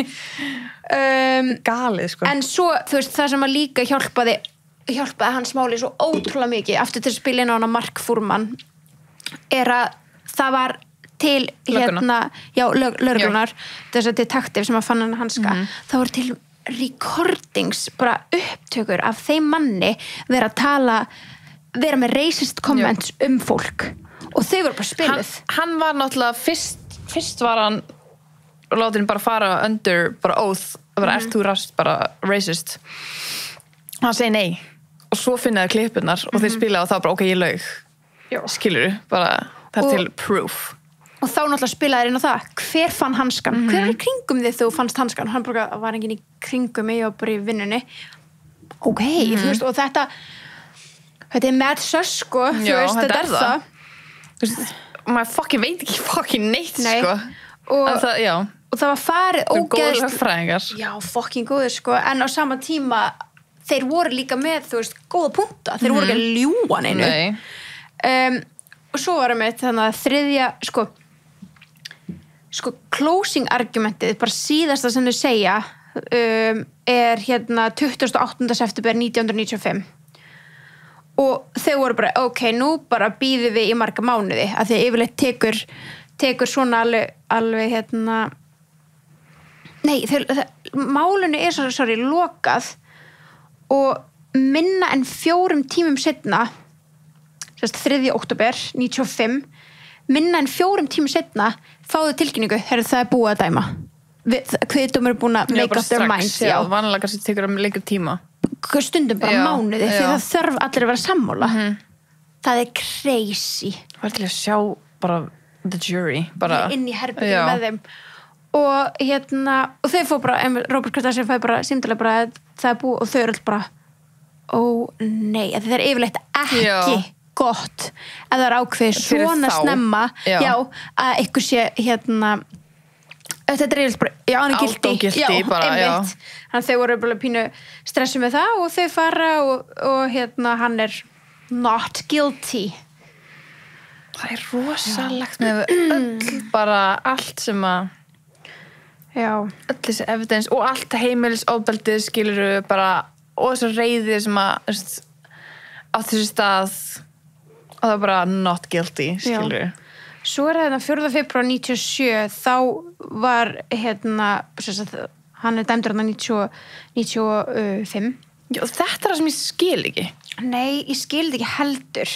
Speaker 2: Galið, sko.
Speaker 1: En svo, þú veist, það sem að líka hjálpaði hans máli svo ótrúlega mikið aftur til að spila inn á hana Mark Fuhrman að það var til lögreglunar þess að detektiv sem að fann hann hanska það voru til recordings bara upptökur af þeim manni vera með racist comments fólk og þau voru bara spiluð.
Speaker 2: Hann var náttúrulega fyrst var hann látin bara fara under bara oath bara ert þú bara racist og hann segi nei og svo finnaði klippurnar og þeir spilaði og þá bara ok, ég laug skilurðu, bara það til proof
Speaker 1: og þá náttúrulega spilaði inn á það hver fann hanskan, hver var í kringum þig þú fannst hanskan, hann bara var enginn í kringum mig og bara í vinnunni ok, þú veist, og þetta er mad sus, sko þú veist, þetta er það
Speaker 2: þú veist, maður fucking veit ekki fucking neitt, sko
Speaker 1: og það var farið
Speaker 2: ógeðslega fræðingar
Speaker 1: já, fucking góður, sko, en á sama tíma þeir voru líka með, þú veist, góða punta þeir voru ekki að ljúga neinu og svo varum við þannig að þriðja, sko closing argumentið, bara síðasta sem þau segja er 28. september 1995 og þau voru bara, ok, nú bara býðum við í marga mánuði, af því að yfirleitt tekur svona alveg nei, málunni lokað og minna en 4 tímum seinna 3. október 95 minna en 4 tímum seinna fáðu tilkynningu, það búið að dæma kviðdómur búin að make up their minds
Speaker 2: vanlega kannski tekur það lengri tíma
Speaker 1: stundum bara mánuði því það þarf allir að vera sammála það crazy
Speaker 2: það var til að sjá bara the jury bara
Speaker 1: inn í herbergi með þeim og og þau fór bara Robert Kardashian fæði bara símdalega bara það búið og þau eru alltaf bara ó nei, það yfirleitt ekki gott ef það ákveðið svona snemma að ykkur sé þetta yfirleitt bara hann
Speaker 2: gilti
Speaker 1: þannig að þau voru bara pínu stressu með það og þau fara og hann not guilty
Speaker 2: það rosalegt með öll bara allt sem að öll þessi evidence og allt heimilisofbeldið skiluru bara og þessu reiði sem að á þessu stað og það bara not guilty skiluru
Speaker 1: svo það 4. febrúar 97 þá var hann dæmdur 95
Speaker 2: þetta það sem ég skil ekki
Speaker 1: nei, ég skil ekki heldur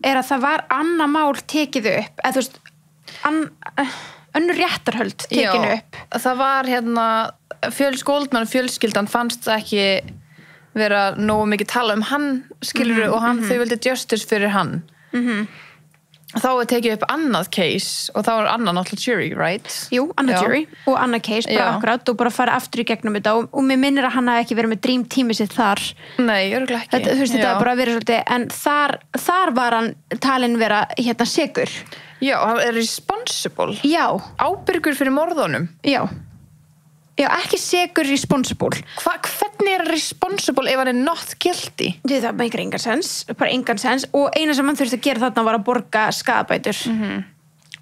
Speaker 1: að það var annað mál tekið upp eða þú veist önnur réttarhöld tekinu upp
Speaker 2: það var Goldman fjölskyldan fannst ekki vera nógu mikið tala hann skilur og þau vildi justice fyrir hann þá tekið upp annað case og þá annað náttúrulega jury, right?
Speaker 1: Jú, annað jury og annað case bara akkurat og bara fara aftur í gegnum þetta og mér minnir að hann hafi ekki verið með dream tími sitt þar
Speaker 2: nei, örugglega ekki
Speaker 1: þetta var bara verið svolítið en þar var hann talinn vera sekur
Speaker 2: hann responsible ábyrgur fyrir morðunum
Speaker 1: já, ekki sekur responsible
Speaker 2: hvernig responsible ef hann not guilty?
Speaker 1: Það meikir engan sens og eina sem hann þurfti að gera þarna var að borga skaðabætur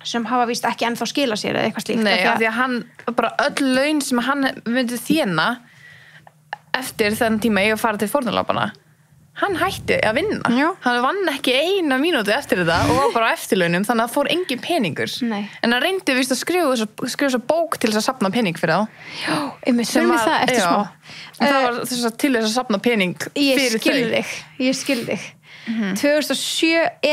Speaker 1: sem hafa víst ekki ennþá skila sér eða eitthvað slíkt
Speaker 2: nei, af því að hann, bara öll laun sem hann myndi þéna eftir þennan tíma ég að fara til fórnarlambana hann hætti að vinna hann vann ekki 1 mínútu eftir þetta og var bara á eftirlaunum þannig að það fór engin peningur en hann reyndi víst að skrifa þessa bók til þess að safna pening fyrir þá
Speaker 1: þurfum við það eftir smá
Speaker 2: það var til þess að safna pening fyrir
Speaker 1: ég skil þig 2007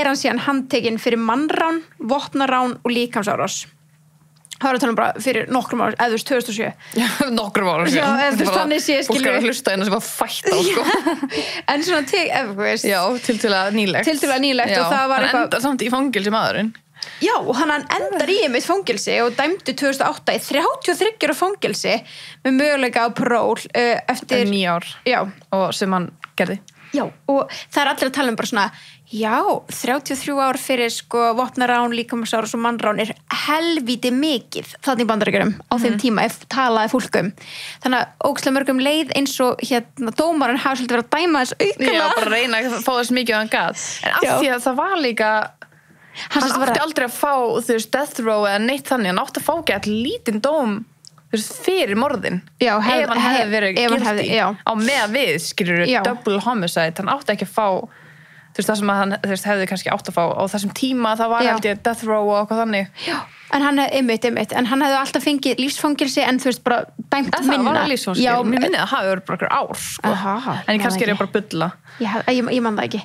Speaker 1: hann síðan handtekinn fyrir mannrán, vopnarán og líkamsárás það var að tala bara fyrir nokkrum ára eða 2007
Speaker 2: nokkrum ára
Speaker 1: þannig sé
Speaker 2: fólk er að hlusta sem var fætt á
Speaker 1: en svona
Speaker 2: tiltölulega nýlegt
Speaker 1: og það var
Speaker 2: hann endar samt í fangilsi maðurinn
Speaker 1: og hann endar í einmitt fangilsi og dæmdi 2008 í 33 ára fangilsi með möguleika á pról eftir
Speaker 2: 9 ár og sem hann gerði
Speaker 1: og það allir að tala bara svona 33 ár fyrir vopnarán, líkamsárás og mannrán helvíti mikið þannig í Bandaríkjunum á þeim tíma ef talaði fólkum þannig að ógeðslega mörgum leið eins og dómarinn hafi svolítið verið að dæma þess aukalega
Speaker 2: bara reyna að fá þess mikið að hann gat en af því að það var líka hann átti aldrei að fá death row eða neitt þannig hann átti að fá ekki lítinn dóm fyrir morðin ef hann hefði verið guilty á með við skilur double homicide hann átti ekki að fá það sem hann hefði kannski átt að fá á þessum tíma það var held ég death row og eitthvað þannig
Speaker 1: en hann en hann hefði alltaf fengið lífsfangelsi en þú veist bara dæmt minna
Speaker 2: það var lífsfangelsi, mér minnið að það hafi verið bara ár en ég kannski bara bulla
Speaker 1: ég man það ekki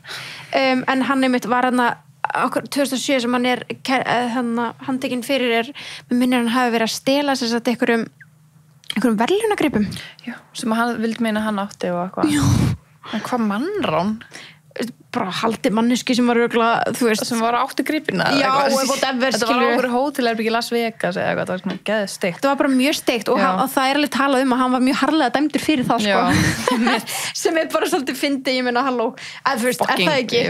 Speaker 1: en hann var hann 2007 sem hann handtekinn fyrir mér minnir hann hafi verið að stela þess að einhverjum verðlaunagripum
Speaker 2: sem hann vildi meina hann átti og eitthvað en hvað mannrán?
Speaker 1: bara haldi manneski sem var örugglega, þú veist
Speaker 2: sem var áttu gripina
Speaker 1: whatever,
Speaker 2: þetta var okkur hótelherbyggi í Las Vegas eða eitthvað, það var svona geðið steikt
Speaker 1: það var bara mjög steikt og það alveg talað að hann var mjög harðlega dæmdur fyrir það sem bara svolítið fyndi, ég meina halló þú veist, það ekki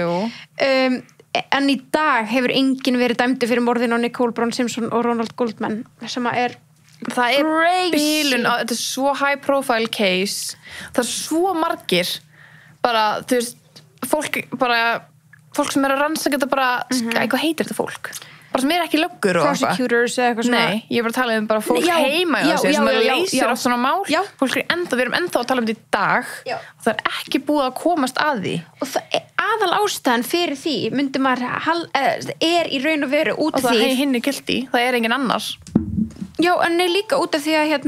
Speaker 1: en í dag hefur enginn verið dæmdur fyrir morðin á Nicole Brown Simpson og Ronald Goldman sem að
Speaker 2: það bílun, þetta er svo high profile case það er svo margir bara, þú veist fólk sem að rannsaka þetta bara eitthvað heitir þetta fólk bara sem ekki löggur og
Speaker 1: prosecutors eða eitthvað svona
Speaker 2: nei, ég er bara að tala bara fólk heima í þessu sem leysir á svona mál fólk við erum ennþá að tala þetta í dag og það ekki búið að komast að því
Speaker 1: og það aðal ástæðan fyrir því myndi maður í raun og veru út af því.
Speaker 2: Og það hinn guilty, það engin annars.
Speaker 1: Já, en líka út af því að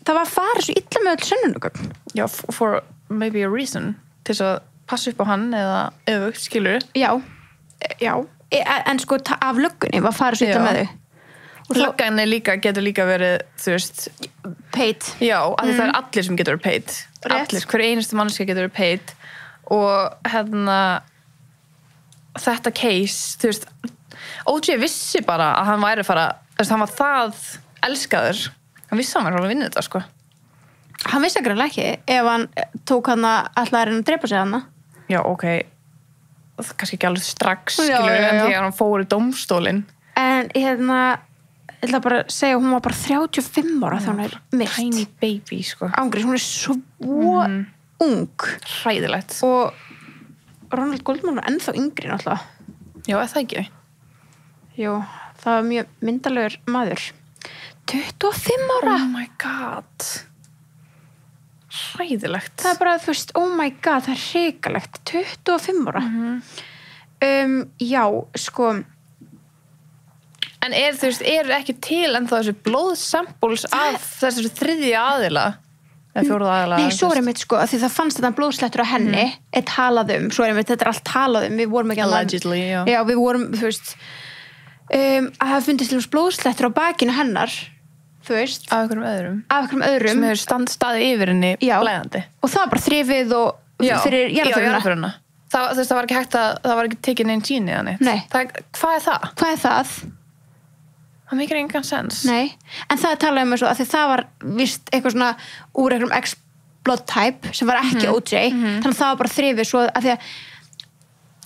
Speaker 1: það var farið svo illa með öll sönnunargögn.
Speaker 2: Já, for maybe a reason. Til þess að passa upp á hann eða öfugt, skilur.
Speaker 1: Já. En sko af löggunni var farið svo illa með þau.
Speaker 2: Löggan getur líka verið, þú veist,
Speaker 1: paid.
Speaker 2: Já, af því það allir sem getur verið paid. Allir, hver einustu manneskja getur verið paid. Og þetta case, þú veist, O.J. vissi bara að hann væri hann var það elskaður. Hann vissi hann var að vinna þetta, sko.
Speaker 1: Hann vissi ekki ef hann tók hann alltaf að reyna að drepa sig hann.
Speaker 2: Já, ok. Kannski ekki alveg strax, skilur, en því að hann fór í dómstólinn.
Speaker 1: En ég ætla bara að segja að hún var bara 35 ára þegar hún myrt.
Speaker 2: Tiny baby, sko.
Speaker 1: Ángriðs, hún svo ung.
Speaker 2: Hræðilegt.
Speaker 1: Og Ronald Goldman var ennþá yngri náttúrulega.
Speaker 2: Já, það ekki.
Speaker 1: Jú, það var mjög myndalegur maður. 25 ára.
Speaker 2: Oh my god. Hræðilegt.
Speaker 1: Það bara, þú veist, oh my god, það hrikalegt. 25 ára. Já, sko.
Speaker 2: En þú veist, ekki til ennþá þessu blóðsamples af þessu þriðja aðila? Eða fjórða aðila?
Speaker 1: Nei, svo mitt, sko, því það fannst þetta blóðslettur á henni, talað svo mitt, þetta allt talað við vorum ekki
Speaker 2: allegedly,
Speaker 1: já, við vorum, þú veist, að það fundist til blóðslettur á bakinu hennar, þú veist.
Speaker 2: Af einhverjum öðrum.
Speaker 1: Sem
Speaker 2: hefur staðið yfir henni blæðandi.
Speaker 1: Og það var bara þrifið og fyrir jarðarföruna.
Speaker 2: Það var ekki hægt að, það var ekki tekið neinn gíni eða neitt.
Speaker 1: Nei.
Speaker 2: Hvað er það?
Speaker 1: Hvað er það?
Speaker 2: Það mikið engan sens.
Speaker 1: Nei, en það talaði um þessu að því það var vist eitthvað svona úr einhverjum X-blood type sem var ekki O.J. Þannig að það var bara þrifið svo að því að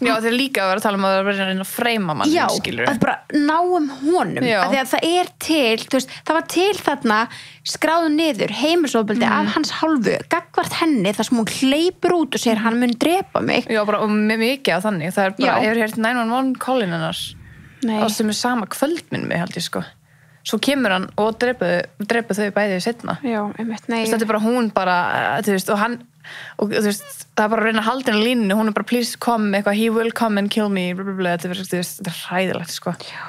Speaker 2: já, þeir líka að vera að tala um að það var að reyna að freyma mann, skilur.
Speaker 1: Já, að bara náum honum. Að því að það til, þú veist, það var til þarna skráðu niður heimilisofbeldi af hans hálfu, gagnvart henni þar sem hún hleypur út og segir hann mun drepa mig.
Speaker 2: Já, bara og mikið á þannig. Það bara, hefur heyrt 911 call-in hennar.
Speaker 1: Nei.
Speaker 2: Og sem sama kvöldminn mig, held ég, sko. Svo kemur hann og drepa þau bæði seinna.
Speaker 1: Já, einmitt, nei.
Speaker 2: Þetta bara hún bara, þú veist, og hann og þú veist, það er bara að reyna að halda henni línu, hún er bara please come, eitthvað, he will come and kill me, blablabla, þetta er hræðilegt, sko. Já.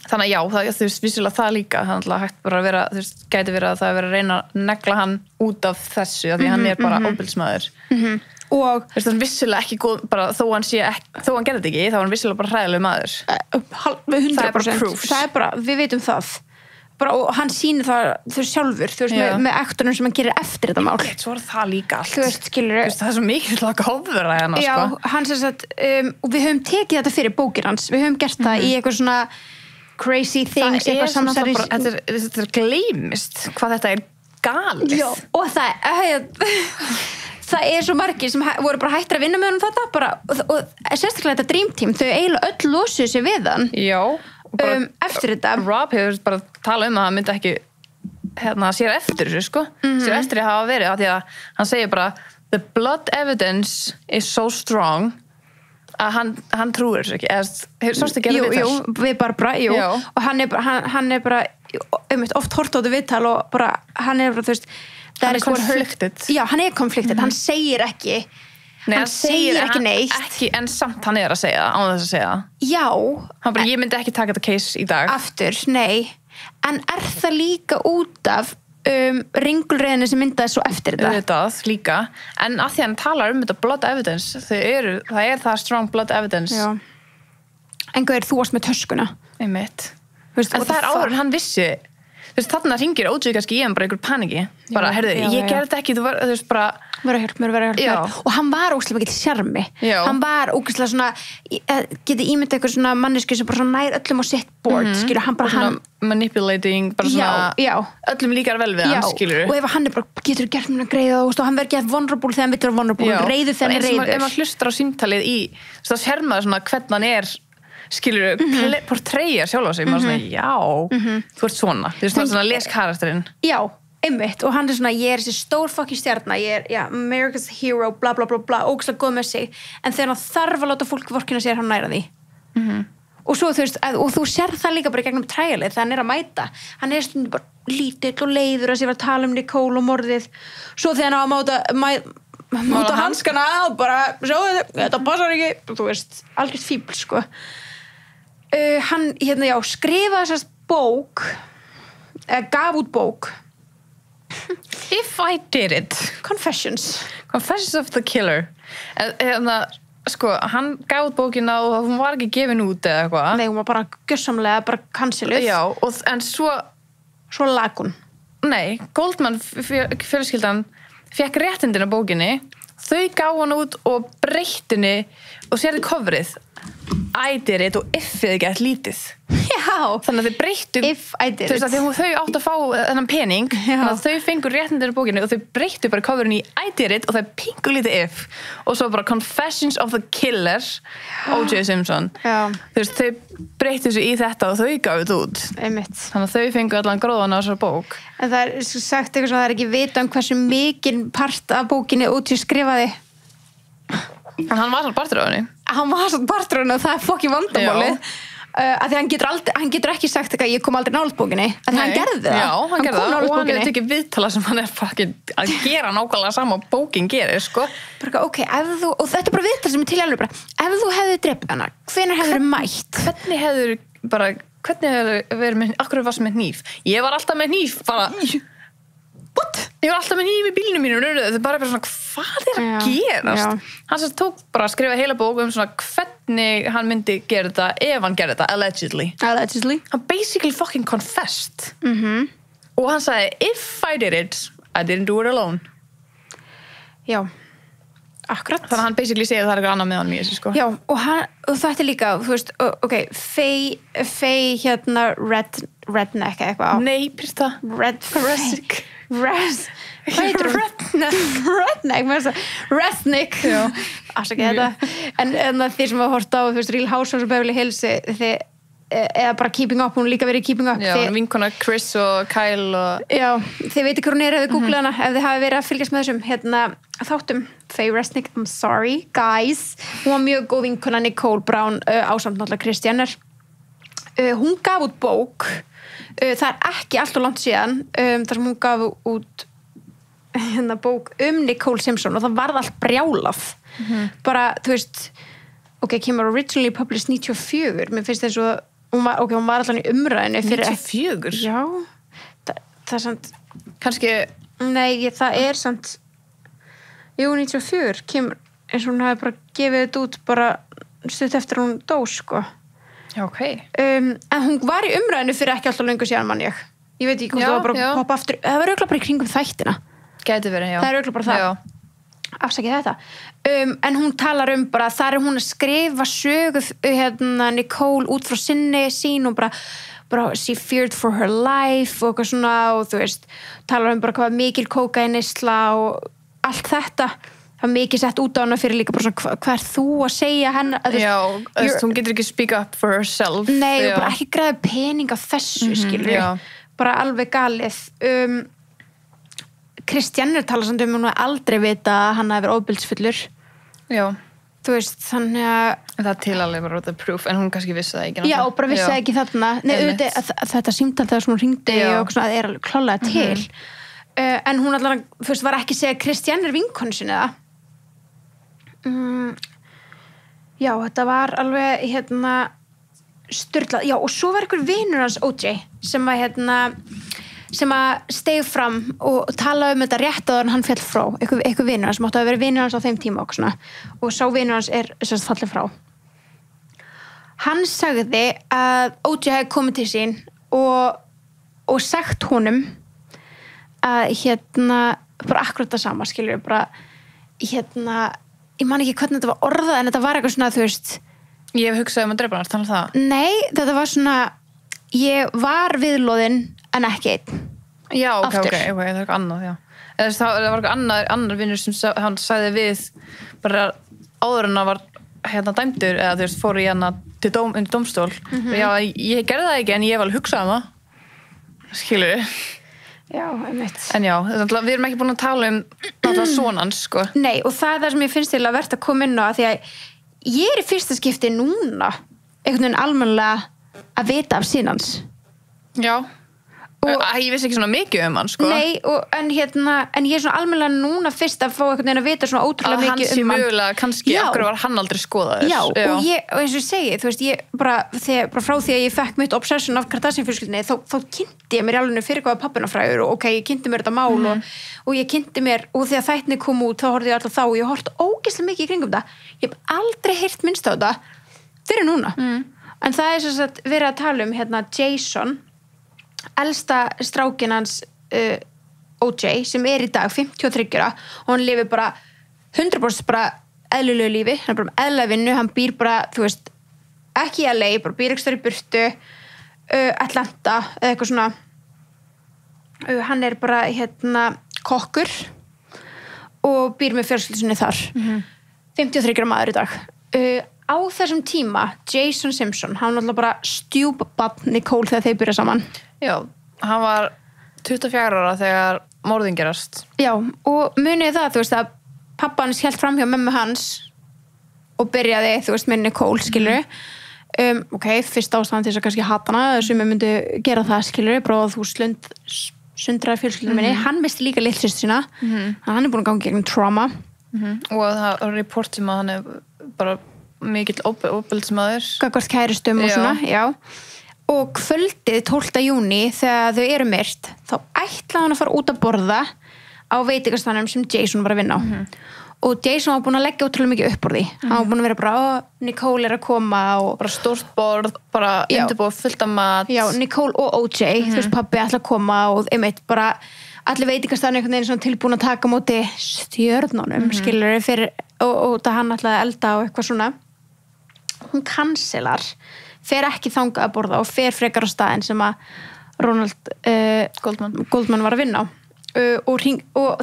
Speaker 2: Þannig að já, þú veist, vissulega það líka, þannig að hægt bara að vera, þú veist, gæti verið að það vera að reyna að negla hann út af þessu, af því hann er bara ofbeldismaður. Og þú veist, hann vissulega ekki góð, bara þó hann gerði þetta ekki, þá var hann vissulega bara hræðilegur maður.
Speaker 1: 100%. Það er bara proofs. Það er bara, við veitum það. Bara, og hann sýnir það þau sjálfur, þú veist, með aktornum sem hann gerir eftir þetta mál.
Speaker 2: Svo er það líka allt.
Speaker 1: Þú veist, skilur.
Speaker 2: Það er svo mikið að kofra hérna, sko.
Speaker 1: Já, hann sem sagt, og við höfum tekið þetta fyrir bókin hans, við höfum gert það í eitthvað svona crazy things, eitthvað samsæris.
Speaker 2: Þetta er gleymist hvað þetta er galið.
Speaker 1: Já, og það er svo margir sem voru bara hættir að vinna með hann þetta, bara, og sérstaklega þetta Dream Team, þau eiginlega öll losuðu sig við hann.
Speaker 2: Já.
Speaker 1: Eftir þetta.
Speaker 2: Rob hefur bara talað um að hann myndi ekki sér eftir þessu, sko. Sér eftir að hafa verið, af því að hann segir bara the blood evidence is so strong að hann trúir þessu ekki. Sástu ekki að
Speaker 1: Jú, við bara, jú. Og hann er bara oft hort á þetta viðtal og bara, hann er bara, þú veist,
Speaker 2: hann er konflikted.
Speaker 1: Já, hann er konflikted, hann segir ekki. Nei, hann segir ekki neitt.
Speaker 2: Ekki, en samt hann er að segja það, án þess að segja það.
Speaker 1: Já.
Speaker 2: Hann bara, ég myndi ekki taka þetta case í dag.
Speaker 1: Aftur, nei. En er það líka út af ringulreiðinni sem myndaði svo eftir þetta?
Speaker 2: Auðvitað, líka. En að því hann talar um þetta blood evidence, það er það strong blood evidence. Já.
Speaker 1: En hvað þú varst með töskuna?
Speaker 2: Einmitt. En það er áður en hann vissi. Þú veist, þarna ringir O.J. kannski í hann bara einhver paniki. Bara, heyrðu, ég gerði þetta ekki, þú veist, bara
Speaker 1: vera hjálp mér. Og hann var ógeðslega mikill sjarmi. Hann var ógeðslega svona, geti ímyndað eitthvað svona mannesku sem bara svona nær öllum á sitt board, skilur, hann bara
Speaker 2: manipulating, bara svona öllum líkar vel við hann, skilur.
Speaker 1: Og ef hann er bara, getur þú gert mér að greiða og hann verður gett vulnerable þegar hann vitur að vulnerable, reiður þegar hann er reiður.
Speaker 2: Ef hann hlustar á símtalið í, þá sér maður svona hvernig hann er, skilur, portreyjar sjálf á sig, maður svona, já, þú ert svona, þú veist, svona les karakterinn.
Speaker 1: Já. Einmitt, og hann er svona, ég er þessi stór fucking stjarna, ég er, America's hero, bla bla bla bla, ógeðslega góð með sig, en þegar hann þarf að láta fólk vorkina sér, hann næra því. Og svo, þú veist, og þú sér það líka bara í gegnum træjalið, þegar hann er að mæta, hann er stundum bara lítill og leiður að sér að tala um Nicole og morðið, svo þegar hann á að múta hanskana og bara, sjáu þetta passar ekki, þú veist, algjört fíbl, sko. Hann, já, skrifaði þessast bók, gaf út bók.
Speaker 2: If I Did It.
Speaker 1: Confessions
Speaker 2: of the Killer. Sko, hann gaf út bókina og hún var ekki gefin út eða eitthvað.
Speaker 1: Nei, hún var bara gjörsamlega bara canceluð.
Speaker 2: Já, en
Speaker 1: svo lag hún.
Speaker 2: Nei, Goldman fjölskyldan fekk réttindin á bókinni, þau gaf hann út og breytt henni og sérði coverið I Did It og If-ið gett lítið.
Speaker 1: Já.
Speaker 2: Þannig að þau breyttu
Speaker 1: If I Did It.
Speaker 2: Þau átt að fá þennan pening, þannig að þau fengur réttindin á bókinni og þau breyttu bara coverinu í I Did It og það pingu lítið If og svo bara Confessions of the Killer O.J. Simpson.
Speaker 1: Já.
Speaker 2: Þau breyttu þessu í þetta og þau gáðu þetta út.
Speaker 1: Einmitt.
Speaker 2: Þannig að þau fengu allan gróðan á þessar bók.
Speaker 1: En það sagt eitthvað sem það ekki vita hversu mikinn part af bókinni O.J. skrifaði.
Speaker 2: En hann var svona partur á henni.
Speaker 1: Hann var svona partur á henni og það er fokkin vandamálið. Af því hann getur ekki sagt eitthvað, ég kom aldrei nálægt bókinni. Af því hann gerði það.
Speaker 2: Já, hann gerði það. Og hann hefur
Speaker 1: bókinni.
Speaker 2: tekið viðtala sem hann fucking að gera nákvæmlega sama bókin gerir, sko.
Speaker 1: Bara, ok, og þetta er bara viðtal sem er til alveg bara, ef þú hefði drepið hana, hvenær hefur mætt?
Speaker 2: Hvernig hefur verið með, akkur varst með hníf? Ég var alltaf með hníf, bara... What? Ég var alltaf með hníf í bílnum mínum, það er bara svona, hvað er að gerast? Hann sem tók bara að skrifa heila bók svona hvernig hann myndi gera þetta ef hann gerði þetta, allegedly. Hann basically fucking confessed. Og hann sagði, if I did it, I didn't do it alone.
Speaker 1: Já, akkurat.
Speaker 2: Þannig að hann basically segir að það er eitthvað annað með hann í þessu, sko.
Speaker 1: Já, og þetta er líka, þú veist, ok, Faye hérna redneck eitthvað.
Speaker 2: Nei, pyrta.
Speaker 1: Redneck afsakið þetta en því sem við hort á þú veist, Real Housewives of Beverly Hills eða bara Keeping Up, hún líka verið Keeping Up.
Speaker 2: Já, vinkona Chris og Kyle og...
Speaker 1: Já, þið veitir hver hún er ef þið googlið hana ef þið hafi verið að fylgjast með þessum þáttum. Faye Resnick, I'm sorry guys, hún var mjög góð vinkona Nicole Brown ásamt náttúrulega Kris Jenner. Hún gaf út bók, það er ekki allt og langt síðan þar sem hún gaf út bók Nicole Simpson og það varð allt brjálað. Bara, þú veist, ok, kemur originally published 94, mér finnst þess að hún var allan í umræðinu fyrir
Speaker 2: 94?
Speaker 1: Já, það er samt
Speaker 2: kannski,
Speaker 1: nei, það er samt 94 kemur, eins og hún hafi bara gefið þetta út bara stutt eftir hún dó, sko.
Speaker 2: Já, ok.
Speaker 1: En hún var í umræðinu fyrir ekki alltaf löngu síðan, man ég veit ekki hvort það var bara poppa aftur, það var örugglega bara í kringum þættina.
Speaker 2: Gæti verið, já.
Speaker 1: Það er örugglega bara það.
Speaker 2: Já.
Speaker 1: Afsakið þetta. En hún talar bara, þar er hún að skrifa sögu Nicole út frá sín og bara she feared for her life og eitthvað svona og þú veist, talar bara hvað mikil kókaíneysla og allt þetta. Það var mikið sett út á hana fyrir líka bara svona hvað er þú að segja henn?
Speaker 2: Já, hún getur ekki speak up for herself.
Speaker 1: Nei, og bara ekki græða pening á þessu, skilur. Bara alveg galið. Kris Jenner talar samt hún aldrei vita að hann hafi verið ofbeldisfullur.
Speaker 2: Já.
Speaker 1: Þú veist, þannig að...
Speaker 2: Það til alveg bara the proof, en hún kannski vissi það ekki.
Speaker 1: Já, og bara vissi það ekki þarna. Nei, þetta símtal þegar hún hringdi og svona, það er alveg klálega til. En hún allavega, þú veist, var ekki að segja Kris Jenner vinkonu sinni það. Já, þetta var alveg sturlað. Já, og svo var einhver vinur hans O.J. sem að steig fram og talaði þetta rétt áður en hann féll frá, einhver vinur hans sem átti að vera vinur hans á þeim tíma og svona, og sá vinur hans er sérst fallið frá. Hann sagði að O.J. hefði komið til sín og sagt honum að bara akkurat það sama, skilur bara ég man ekki hvernig þetta var orðað en þetta var eitthvað svona, þú veist
Speaker 2: ég hef hugsað að drepa hann, þannig það
Speaker 1: nei, þetta var svona ég var viðloðin en ekki einn
Speaker 2: já, ok, það er eitthvað annað, já eða það var eitthvað annar vinnur sem hann sagði við bara áður en að var dæmdur eða þú veist, fór í hana til dómstól og já, ég gerði það ekki en ég hef alveg hugsað það skilur við
Speaker 1: Já, einmitt.
Speaker 2: En já, við erum ekki búin að tala svonans, sko.
Speaker 1: Nei, og það er það sem ég finnst til að verða að koma inn á að því að ég er í fyrsta skipti núna einhvern veginn almennilega að vita af sínans.
Speaker 2: Já. Ég vissi ekki svona mikið hann, sko.
Speaker 1: Nei, en ég er svona almennilega núna fyrst að fá einhvern veginn að vita svona ótrúlega mikið
Speaker 2: hann sé mögulega, kannski, okkur var hann aldrei skoðaður.
Speaker 1: Já, og eins og ég segi, þú veist, ég bara frá því að ég fekk mitt obsession af Kardashian-fjölskyldunni, þá kynnti ég mér alveg fyrir hvað pappinafræður og ok, ég kynnti mér þetta mál og ég kynnti mér, og þegar þættirnir kom út, þá horfði ég alltaf þá og ég horfði ógeðslega mikið í kringum það. Ég hef aldrei heyrt minnst á þetta fyrir núna. En það er sem sagt verið að tala Jason, elsta strákin hans OJ, sem í dag 53 og hann lifir bara 100% bara eðlilegu lífi, hann bara eðlilega vinnu, hann býr bara, þú veist, ekki í LA, bara býr ekki stöður í burtu, Atlanta, eða eitthvað svona, hann er bara, kokkur og býr með fjölskyldu þar, 53 maður í dag. Á þessum tíma, Jason Simpson, hann var alltaf bara stjúpbarn Nicole þegar þeir byrja saman.
Speaker 2: Já, hann var 24 ára þegar morðin gerast. Já,
Speaker 1: og munið það, þú veist, að pappa hans hélt fram hjá mömmu hans og byrjaði, þú veist, með Nicole, skilur. Ok, fyrst ástæðan til þess að kannski hata hana, þessum við myndi gera það, skilur, bara þú sundraði fjölskyldunum minni. Hann misti líka litlisist sína, hann er búin að ganga gegn trauma.
Speaker 2: Og það er reportum að hann er bara mikill óbeldsmaður.
Speaker 1: Gagnvart kærustum og svona, já. Og kvöldið 12. júní þegar þau eru myrt, þá ætlaði hann að fara út að borða á veitingastanum sem Jason var að vinna á. Og Jason var búin að leggja ótrúlega mikið upp úr því. Hann var búin að vera bara, Nicole er að koma og
Speaker 2: bara stórt borð, bara undirbúið fullt af mat.
Speaker 1: Já, Nicole og OJ, þú veist, pabbi ætla að koma og einmitt bara allir veitingastanum einhvern veginn svona tilbúin að taka móti stjörnunum, skilur fyrir, og það hann ætlaði að elda og eitthvað svona. Hún cancelar, fer ekki þangað að borða og fer frekar á staðinn sem að Ronald Goldman var að vinna á. Og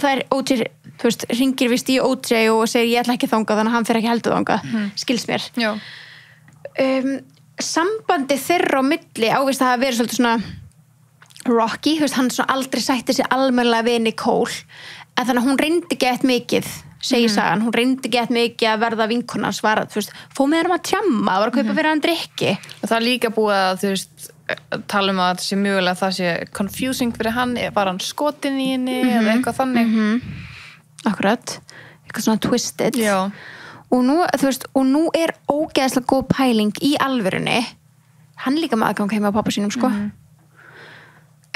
Speaker 1: það er OJ, þú veist, ringir vist í OJ og segir ég ætla ekki þangað, þannig að hann fer ekki heldur þangað, skils mér. Sambandi þeirra á milli ávist að hafa verið svolítið svona rocky, þú veist, hann svona aldrei sætti sig almennilega við Nicole, en þannig að hún reyndi gett mikið, segir sagan, hún reyndi gett mikið að verða vinkonans, var, þú veist, fóð með hann að tjamma, var að kaupa fyrir hann drikki.
Speaker 2: Og það er líka búið að, þú veist, tala að það sé mjögulega það sé confusing fyrir hann, var hann skotin í henni eða eitthvað þannig.
Speaker 1: Akkurat, eitthvað svona twisted.
Speaker 2: Já.
Speaker 1: Og nú, þú veist, og nú er ógeðslega góð pæling í alvörunni, hann líka með aðgang heima á pappa sínum, sko.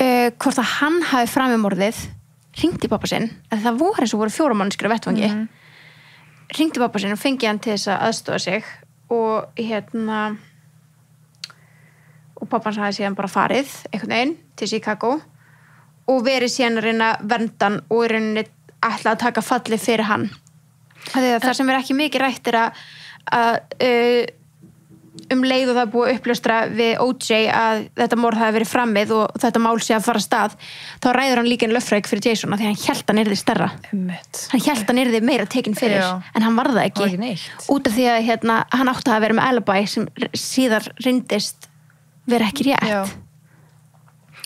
Speaker 1: Hvort að hann hafi framumorðið, hringdi pappa sinn, eða það voru eins og voru 4 manneskjur á vettvangi, hringdi pappa sinn og fengi hann til þess að aðstofa sig og og pappan hafi síðan bara farið einhvern veginn til Chicago og verið síðan að reyna verndan og í rauninni ætla að taka fallið fyrir hann. Það sem er ekki mikið rætt er að leið og það búið að uppljóstra við OJ að þetta morð hafi verið framið og þetta mál sé að fara af stað, þá ræður hann líka en lögfræðing fyrir Jason af því hann hélt hann yrði stærra. Hann hélt hann yrði meira tekin fyrir, en hann var það ekki. Út af því að hann átti að vera með alibi sem síðar reyndist vera ekki rétt.
Speaker 2: Já.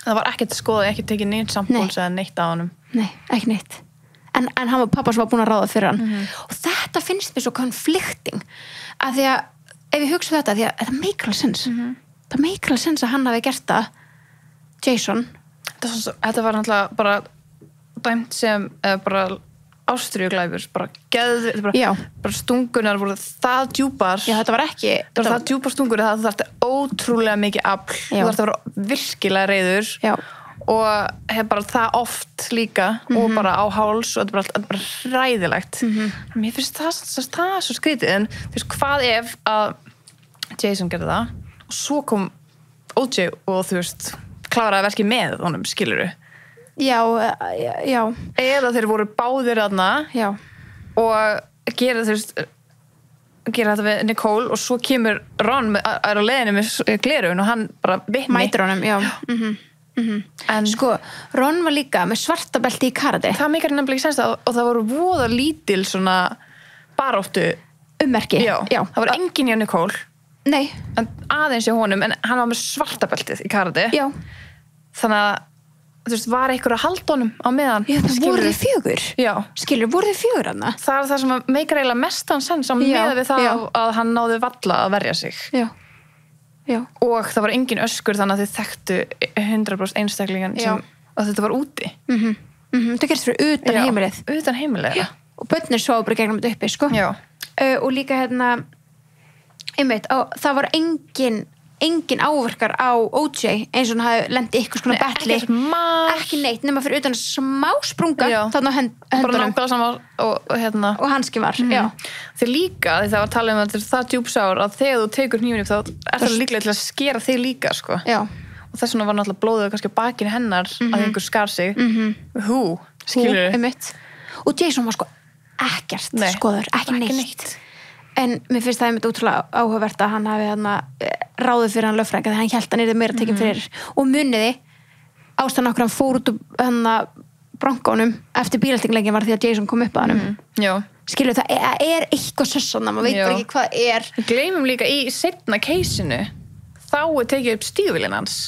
Speaker 2: Það var ekkert skoðað, ekki tekið neitt sampúls eða neitt á honum.
Speaker 1: Nei, ekki neitt. En hann var pappa sem var búin að ráða fyrir hann. Og þetta finnst mér svo conflicting að því að ef ég hugsa þetta, því að það make alveg sens. Það make alveg sens að hann hafi gert það, Jason.
Speaker 2: Þetta var náttúrulega bara dæmt sem bara ástríuglæfur, bara bara stungunar voru það djúpar.
Speaker 1: Já, þetta var ekki.
Speaker 2: Það var það djúpar stungur að þú þarfti ótrúlega mikið afl. Þú þarfti að vera virkilega reiður. Já. Og bara það oft líka og bara á háls og þetta er bara hræðilegt. Mér finnst það svo skrítið, en þú veist, hvað ef að Jason gerði það og svo kom OJ og þú veist, kláraði verkið með honum, skilurðu?
Speaker 1: Já.
Speaker 2: Eða þeir voru báðir þarna og gera þetta við Nicole og svo kemur Ron er á leiðinu með gleraugun og hann bara vitni.
Speaker 1: Mætir honum, já. En sko, Ron var líka með svarta belti í karate.
Speaker 2: Það meikar nefnilega ekki sens og það voru voða lítil svona baráttu
Speaker 1: ummerki.
Speaker 2: Já. Það var engin hjá Nicole.
Speaker 1: Nei.
Speaker 2: En aðeins hjá honum, en hann var með svarta beltið í karate.
Speaker 1: Já.
Speaker 2: Þannig að þú veist, var einhver að halda honum á meðan.
Speaker 1: Já, það voru þið 4.
Speaker 2: Já.
Speaker 1: Skilur, voru þið 4 þarna?
Speaker 2: Það er það sem meikar eiginlega mestan sens á meða við það að hann náði valla að verja sig.
Speaker 1: Já. Já.
Speaker 2: og það var engin öskur þannig að þið þekktu 100% einstaklingan sem, að þetta var úti
Speaker 1: það gerst fyrir utan heimilið
Speaker 2: utan heimilið
Speaker 1: og börnir svo bara gegnum þetta uppi sko. Og líka einmitt, það var engin áverkar á OJ eins og hann hafði lendið ykkur skona betli ekki neitt nema fyrir utan smá sprunga þarna á höndunum
Speaker 2: bara nákvæmlega saman og
Speaker 1: hanski var
Speaker 2: þegar líka, því það var talað um að þetta er það djúpsár að þegar þú tekur hnífinn upp þá er það líklega til að skera þig líka sko. Og þess vegna var náttúrulega blóðið kannski á bakinu hennar að einhver skar sig skilur
Speaker 1: og Jason var sko ekkert skoður, ekki neitt en mér finnst það einmitt útrúlega áhugavert að hann hafi ráðið fyrir hann lögfræðinga þegar hann hélt hann meira tekinn fyrir og muniði ástæðan okkur hann fór út bronkónum eftir bíleltingleikin var því að Jason kom upp að hann skilur það er eitthvað sessan maður veit bara ekki hvað er
Speaker 2: við gleymum líka í seinna keisinu þá tekið upp stígvélin hans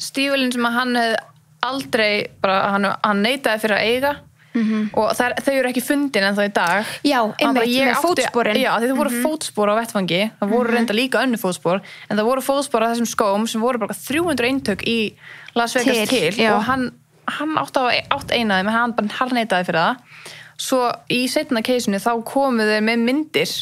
Speaker 2: stígvélin sem að hann hefði aldrei bara, hann neitaði fyrir að eiga og þau eru ekki fundin en þá í dag
Speaker 1: einmitt, með fótsporin
Speaker 2: því það voru fótspor á vettfangi það voru reynda líka önnur fótspor en það voru fótspor á þessum skóm sem voru bara 300 eintök í Las Vegas til og hann átt einaði menn hann bara harneitaði fyrir það svo í seinna keisinu þá komu þeir með myndir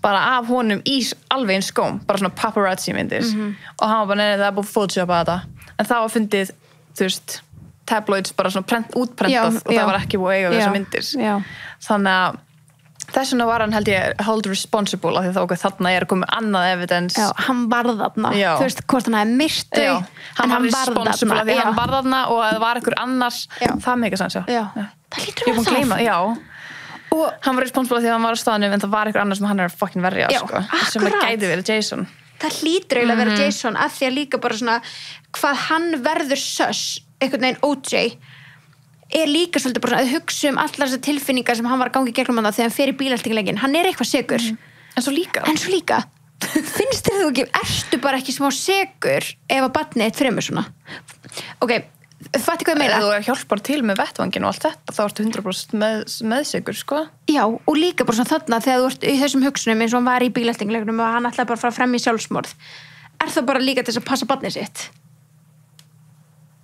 Speaker 2: bara af honum í alveg eins skóm bara svona paparazzi myndir og hann var bara neina það er búið photoshopa þetta en það var fundið þú veist tabloids bara svona útprentað og það var ekki búið að eiga þessar myndir þannig að þess vegna var hann held ég held responsible af því þá þarna komið annað evidence
Speaker 1: hann var þarna þú veist hvort hann hefði myrt þau
Speaker 2: hann var responsible af því hann var þarna og að það var einhver annars það með ekki sanns
Speaker 1: það lítur að vera það
Speaker 2: og hann var responsible af því að hann var á staðnum en það var einhver annars sem hann er fucking verja sko, sem að gæti verið Jason
Speaker 1: það lítur eiginlega að vera Jason af því að líka bara svona hvað hann verður einhvern veginn OJ er líka svolítið bara að hugsa allar þessar tilfinningar sem hann var að gangi gegnum hann þegar hann fer í bíleltingleikin, hann er eitthvað segur
Speaker 2: en svo líka
Speaker 1: finnst þér þú ekki, ertu bara ekki smá segur ef að barnið eitt fremur svona ok, fatti hvað ég meina
Speaker 2: þú hjálpar til með vettvangin og allt þetta þá ertu 100% meðsegur sko
Speaker 1: já, og líka bara svona þarna þegar þú ert í þessum hugsunum eins og hann var í bíleltingleikunum og hann ætlaði bara að fara fram í sjálfsmorð er það bara líka til að passa barnið sitt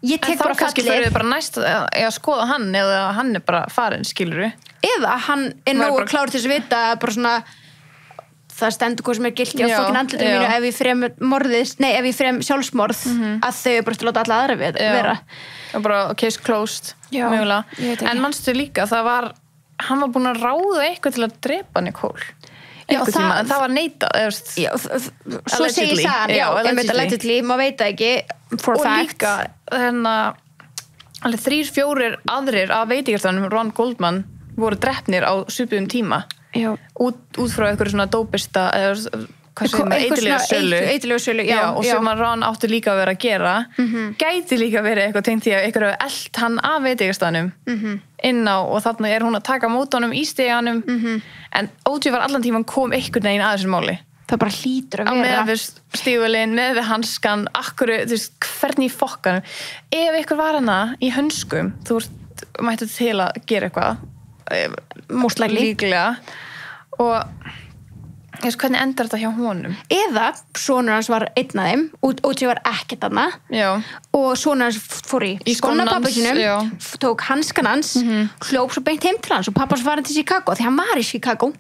Speaker 1: ég tek bara fallið. En þá kannski fyrir við bara næst að skoða hann eða hann er bara farin, skilurðu? Eða hann er nógu klár til þess að vita bara svona það stendur hvað sem er gilti á fokkin andlitinu mínu ef ég frem sjálfsmorð að þau bara til að láta alla aðra vera.
Speaker 2: Og bara case closed, mögulega. En manstu líka, hann var búinn að ráða eitthvað til að drepa Nicole. En það var neitað
Speaker 1: svo segir sagan allegedly, maður veit það ekki for fact
Speaker 2: og líka 3-4 aðrir af veitingastaðnum Ron Goldman voru drepnir á svipuðum tíma út frá einhverju svona dópista eiturlega sölu og sem að Ron átti líka að vera að gera gæti líka verið eitthvað tengt því að einhverju eld hann af veitingastaðnum inn á og þarna er hún að taka mót honum í steganum en OJ var allan tíman kom einhvern veginn að þessu máli
Speaker 1: það bara hlýtur að vera
Speaker 2: með stígvélin, með hanskan hvernig í fokkanum ef einhver var hana í hönskum þú mættu til að gera eitthvað
Speaker 1: most likely
Speaker 2: líklega og hvernig endar þetta hjá honum
Speaker 1: eða sonur hans var einn af þeim og OJ var ekkert þarna og sonur hans fór í skóna pappa sínum tók hanskan hans hljóp svo beint heim til hans og pappa svo farin til Chicago því hann var í Chicago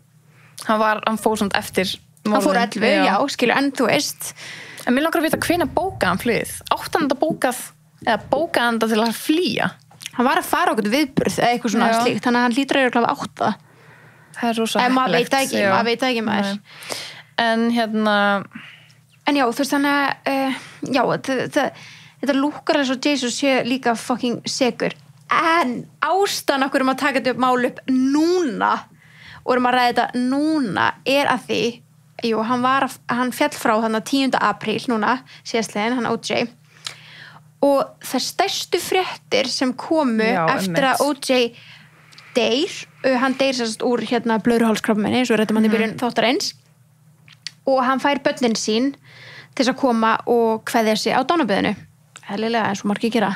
Speaker 2: hann fór samt eftir
Speaker 1: hann fór 11, skilur, en þú veist
Speaker 2: en mér langar að vita hvenær bókaði hann flugið átti hann þetta bókað eða bókaði hann þetta til að flýja
Speaker 1: hann var að fara okkur viðburð eða eitthvað svona slíkt þannig að hann hlýtur að kláfa 8
Speaker 2: það er rosa
Speaker 1: hægilegt maður veit ekki maður
Speaker 2: en
Speaker 1: já, þú veist þannig að þetta lúkar eins og Jesus sé líka fucking segur en ástæðan okkur að taka þetta mál upp núna og að ræða þetta núna er að því hann fjall frá hann 10. apríl núna síðastlegin, hann OJ og það stærstu fréttir sem komu eftir að OJ deyr hann deyr sérst úr blöðruhálskrabbameini eins og rættum hann í byrjun þáttarins og hann fær börnin sín til þess að koma og kveðja sig á dánarbeðinu eðlilega eins og margir gera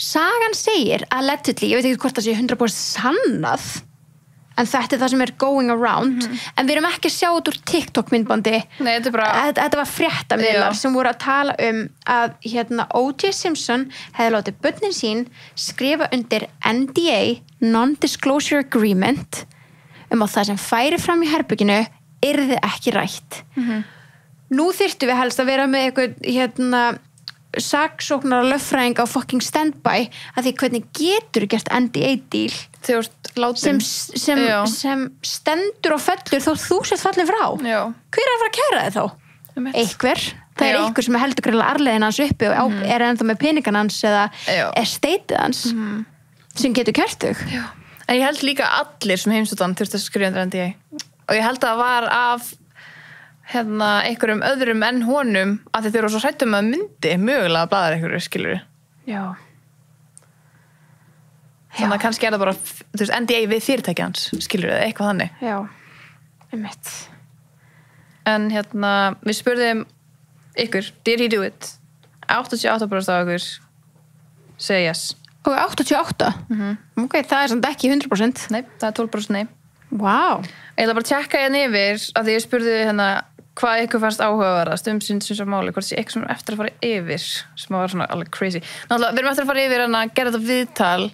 Speaker 1: sagan segir allegedly, ég veit ekki hvort það sé 100% sannað en þetta það sem going around en við erum ekki að sjá þetta úr TikTok myndbandi.
Speaker 2: Nei, þetta bara
Speaker 1: þetta var fréttamiðlar sem voru að tala að O.J. Simpson hefði látið börnin sín skrifa undir NDA, Non-Disclosure Agreement að það sem færi fram í herberginu yrði ekki rætt. Nú þyrftum við helst að vera með eitthvað saksóknar og lögfræðing á fucking standby að því hvernig getur gert NDA deal sem stendur og fellur þó þú sett fallin frá.
Speaker 2: Já.
Speaker 1: Hver að fara að kæra þið þá? Einhver. Það einhver sem heldur greinlega arleiðin hans uppi og er ennþá með peningan hans eða estateið hans sem getur kært þau.
Speaker 2: Já. En ég held líka allir sem heimsóttan þurfti að skrifa undir NDA og ég held að það var af einhverjum öðrum en honum að þeir eru svo hrættum að myndi mögulega að blaðra einhverju, skilur.
Speaker 1: Já.
Speaker 2: Þannig að kannski er það bara NDA við fyrirtæki hans, skilur eða eitthvað þannig.
Speaker 1: Já, einmitt.
Speaker 2: En við spurðum ykkur, did he do it? 88% af ykkur segja yes.
Speaker 1: Og 88? Ok, það er samt ekki 100%.
Speaker 2: Nei, það er 12% nei.
Speaker 1: Vá.
Speaker 2: Ég ætla bara að tjekka yfir að því ég spurði hvað ykkur fannst áhugaverðast sinns máli, hvort sé eitthvað sem er eftir að fara yfir sem var svona alveg crazy. Náttúrulega, við erum eftir að fara yfir að gera þetta viðtal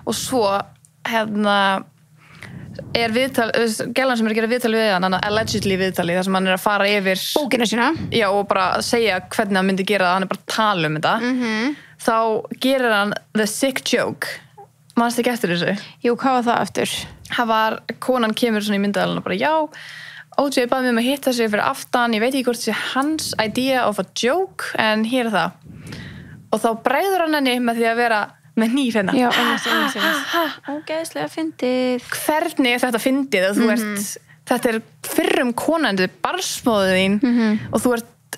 Speaker 2: og svo er viðtal, gælan sem er að gera viðtal við hann allegedly viðtali, þar sem hann er að fara yfir
Speaker 1: bókina sína. Já,
Speaker 2: og bara segja hvernig hann myndi gera það, hann er bara að tala þetta. Þá gerir hann the sick joke. Manstu ekki eftir þessu?
Speaker 1: Jú, hvað var það eftir?
Speaker 2: Það var, konan kemur svona í myndaðalinn og bara, já, O.J. baði mig að hitta sig fyrir aftan, ég veit ekki hvort það sé hans idea of a joke, en hér er það. Og þá bregður hann henni með því að vera með hníf hérna.
Speaker 1: Já, ógeðslega fyndið.
Speaker 2: Hvernig er þetta fyndið? Þú ert, þetta er fyrrum konan, þetta er barsmóðið þín og þú ert,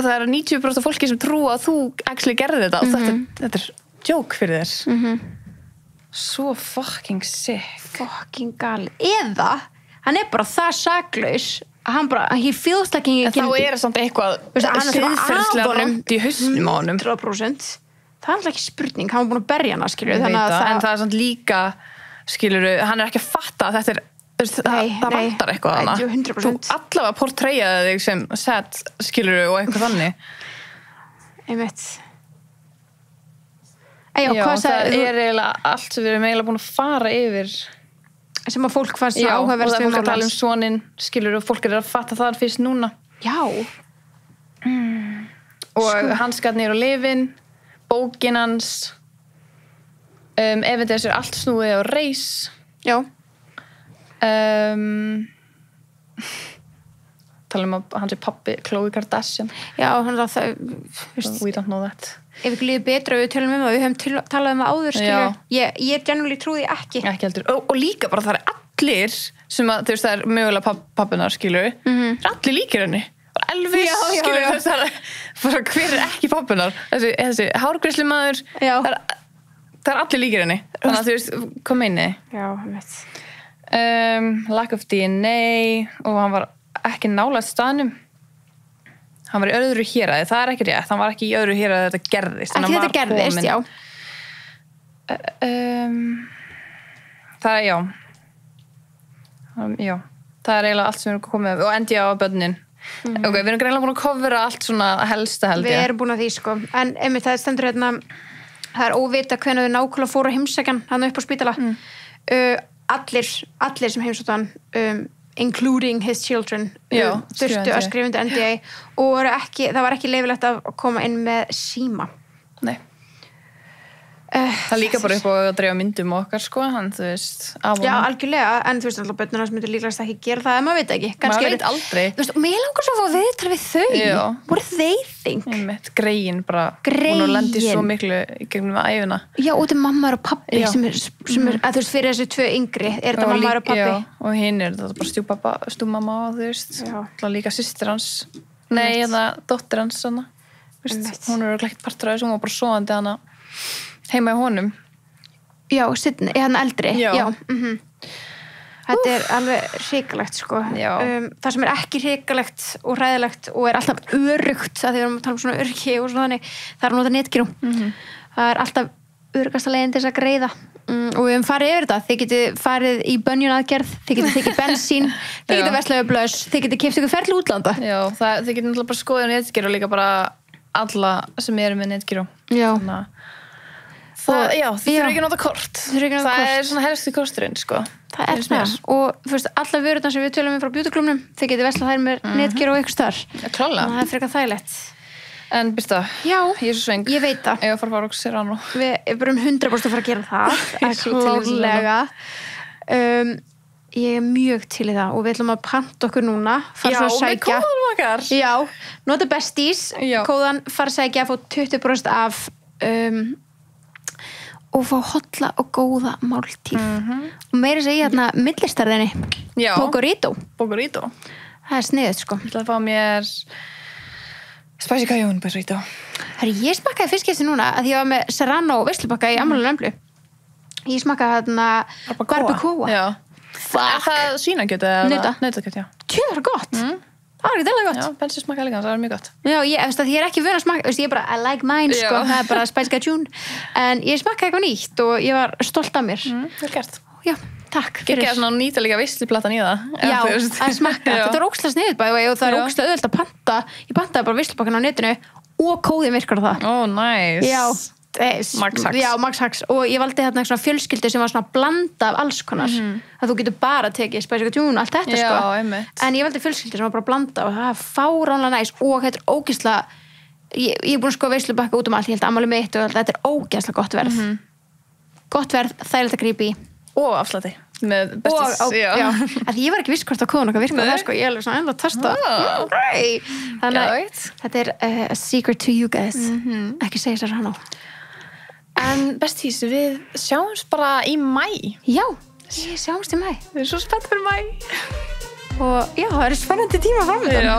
Speaker 2: það er 90% af fólki sem trúa að þú actually gerði þetta og þetta er joke fyrir þér. Svo fucking sick.
Speaker 1: Fucking gal. Eða hann er bara það saklaus að hann bara, he feels like he
Speaker 2: can... Þá er það samt eitthvað siðferðslega rátt í hausnum á honum.
Speaker 1: 100%. Það er alltaf ekki spurning, hann var búin að berja hana, skilur.
Speaker 2: En það er samt líka, skilur, hann er ekki að fatta að þetta er, það vantar eitthvað hana.
Speaker 1: 100%.
Speaker 2: Þú allavega portrayjaði þig sem sad, skilur, og eitthvað þannig.
Speaker 1: Einmitt.
Speaker 2: Já, það er eiginlega allt sem við erum eiginlega búin að fara yfir
Speaker 1: sem að fólk fannst svo áhugaverst
Speaker 2: og það er fólk að tala soninn, skilur, og fólk er að fatta það fyrst núna.
Speaker 1: Já.
Speaker 2: Og hanskarnir og lifin, bókin hans, evidens er allt snúið á reis.
Speaker 1: Já.
Speaker 2: Tala að hans er pappi Khloe Kardashian.
Speaker 1: Já, hann er það,
Speaker 2: we don't know that.
Speaker 1: Ef við líður betra við tölum við höfum talað áður, skilur. Ég genuinely trúi ekki.
Speaker 2: Ekki heldur. Og líka bara það er allir sem að, þú veist, það er mögulega pappinar, skilur. Það er allir líkir henni. Elvis, skilur, það er hver er ekki pappinar. Þessi hárgreiðslumaður, það er allir líkir henni. Þannig að þú veist, hvað meini?
Speaker 1: Já, veit.
Speaker 2: Lack of DNA og hann var ekki nálægt staðnum. Hann var í öðru héraði, það er ekki rétt, hann var ekki í öðru héraði þetta gerðist.
Speaker 1: Ekki þetta gerðist, já.
Speaker 2: Það er, já, það er eiginlega allt sem við erum komið, og endi á börnin. Ok, við erum greinlega búin að covera allt svona helsta held ég.
Speaker 1: Við erum búin að því, sko. En einmitt, það stendur hérna, það er óvita hvenær þau nákvæmlega fóru að heimsækjan, hann upp á spítala. Allir sem heimsóttu hann, including his children, þurftu að skrifa undir NDA og það var ekki leyfilegt að koma inn með síma.
Speaker 2: Nei. Það líka bara upp á að dreifa myndum okkar, sko, hann, þú veist, af honum.
Speaker 1: Já, algjörlega, en þú veist, alltaf börnunars myndir líklegast ekki gera það, en maður veit ekki.
Speaker 2: Maður veit aldrei.
Speaker 1: Þú veist, og mér langar svo að fá viðtal við þau. What do they think?
Speaker 2: Einmitt, greiin bara. Hún og lendi svo miklu í gegnum æfina.
Speaker 1: Já, og þetta er mamma og pabbi sem er, að þú veist, fyrir þessi tvö yngri, er þetta mamma og pabbi.
Speaker 2: Já, og hinn er þetta bara stjúpmamma, þú veist. Það líka systir hans. Nei, dóttir hans, hana. Hún er ekki partur af þessu, hún var bara sofandi hana heima í honum.
Speaker 1: Já, Sydney, hann eldri. Já. Þetta er alveg hrikalegt, sko. Það sem er ekki hrikalegt og hræðilegt og er alltaf öruggt, að því við erum að tala um svona öryggi og svona þannig, það er að nota netgíró. Það er alltaf öruggasta leiðin til þess að greiða og við höfum farið yfir þetta, þið getið farið í bönjunaðgerð, þið getið tekið bensín þið getið verslað við blöss, þið getið keypt ykkur ferð til útlanda.
Speaker 2: Já, þið getið náttúrulega bara skoðið netgíru og líka bara alla sem eru með netgíru.
Speaker 1: Já.
Speaker 2: Þið þurfum ekki að nota kort. Það er svona helsti kosturinn, sko.
Speaker 1: Það er það. Og þú veist, alla vörurnar sem við tölum frá beautyklúbnum, þið getið verslað þær með netgíru og ykkur starf.
Speaker 2: Klálega.
Speaker 1: Það er frekar þægilegt.
Speaker 2: En Birta, ég er svo sveng.
Speaker 1: Ég veit það.
Speaker 2: Ég var að fara á Serrano.
Speaker 1: Við erum 100% að fara að gera það. Klárlega. Ég er mjög til í það og við ætlum að panta okkur núna.
Speaker 2: Já, með kóðanum okkar.
Speaker 1: Já, nota besties. Kóðan fara að sækja, fá 20% af og fá holla og góða máltíð. Og meira segja hérna millistarðinni.
Speaker 2: Já.
Speaker 1: Bogorito. Það er sniðugt, sko.
Speaker 2: Ég ætla að fá mér Spicy Cajun burrito.
Speaker 1: Ég smakkaði fiskesti núna að ég var með Serrano veislubakka í afmælinu Emblu. Ég smakkaði þarna barbacoa.
Speaker 2: Já. Er það svínakjöt eða nautakjöt, já.
Speaker 1: Það var gott. Það var ekki dælega gott.
Speaker 2: Já, Bensi smakkaði líka, það var mjög gott.
Speaker 1: Já, ég er ekki vön að smakka, ég er bara I like mine, sko, það er bara Spicy Cajun. En ég smakkaði eitthvað nýtt og ég var stolt af mér.
Speaker 2: Vel gert.
Speaker 1: Já, takk fyrir.
Speaker 2: Gekk svona nýta líka veisluplatan í það.
Speaker 1: Já, að smakka. Þetta er ógeðslega sniðugt bæði og það er ógeðslega auðvelt að panta. Ég pantaði bara veislubakkan á netinu og kóðin virkar á það.
Speaker 2: Nice.
Speaker 1: Já,
Speaker 2: Max Hacks.
Speaker 1: Já, Max Hacks. Og ég valdi hérna svona fjölskyldu sem var svona blanda af alls konar. Að þú getur bara tekið Spicy Cajun og allt þetta, sko.
Speaker 2: Já, einmitt.
Speaker 1: En ég valdi fjölskyldu sem var bara blanda og það er fáránlega næs og þetta er ógeðslega ég er búin að skoða veislubakka út allt, ég held afmæli mitt og þetta er ógeðslega gott verð. Gott verð, þægilegt að grípa í.
Speaker 2: Og afslætti með bestis.
Speaker 1: Já. Að ég var ekki viss hvort að kóðan okkar virka það, sko. Ég er alveg svona enda að testa. Þannig að þetta er a secret to you guys. Ekki segja sér hann á.
Speaker 2: En bestis, við sjáumst bara í mæ.
Speaker 1: Já, við sjáumst í mæ.
Speaker 2: Við erum svo spennt fyrir mæ.
Speaker 1: Og já, það eru spennandi tíma framöndan.
Speaker 2: Já.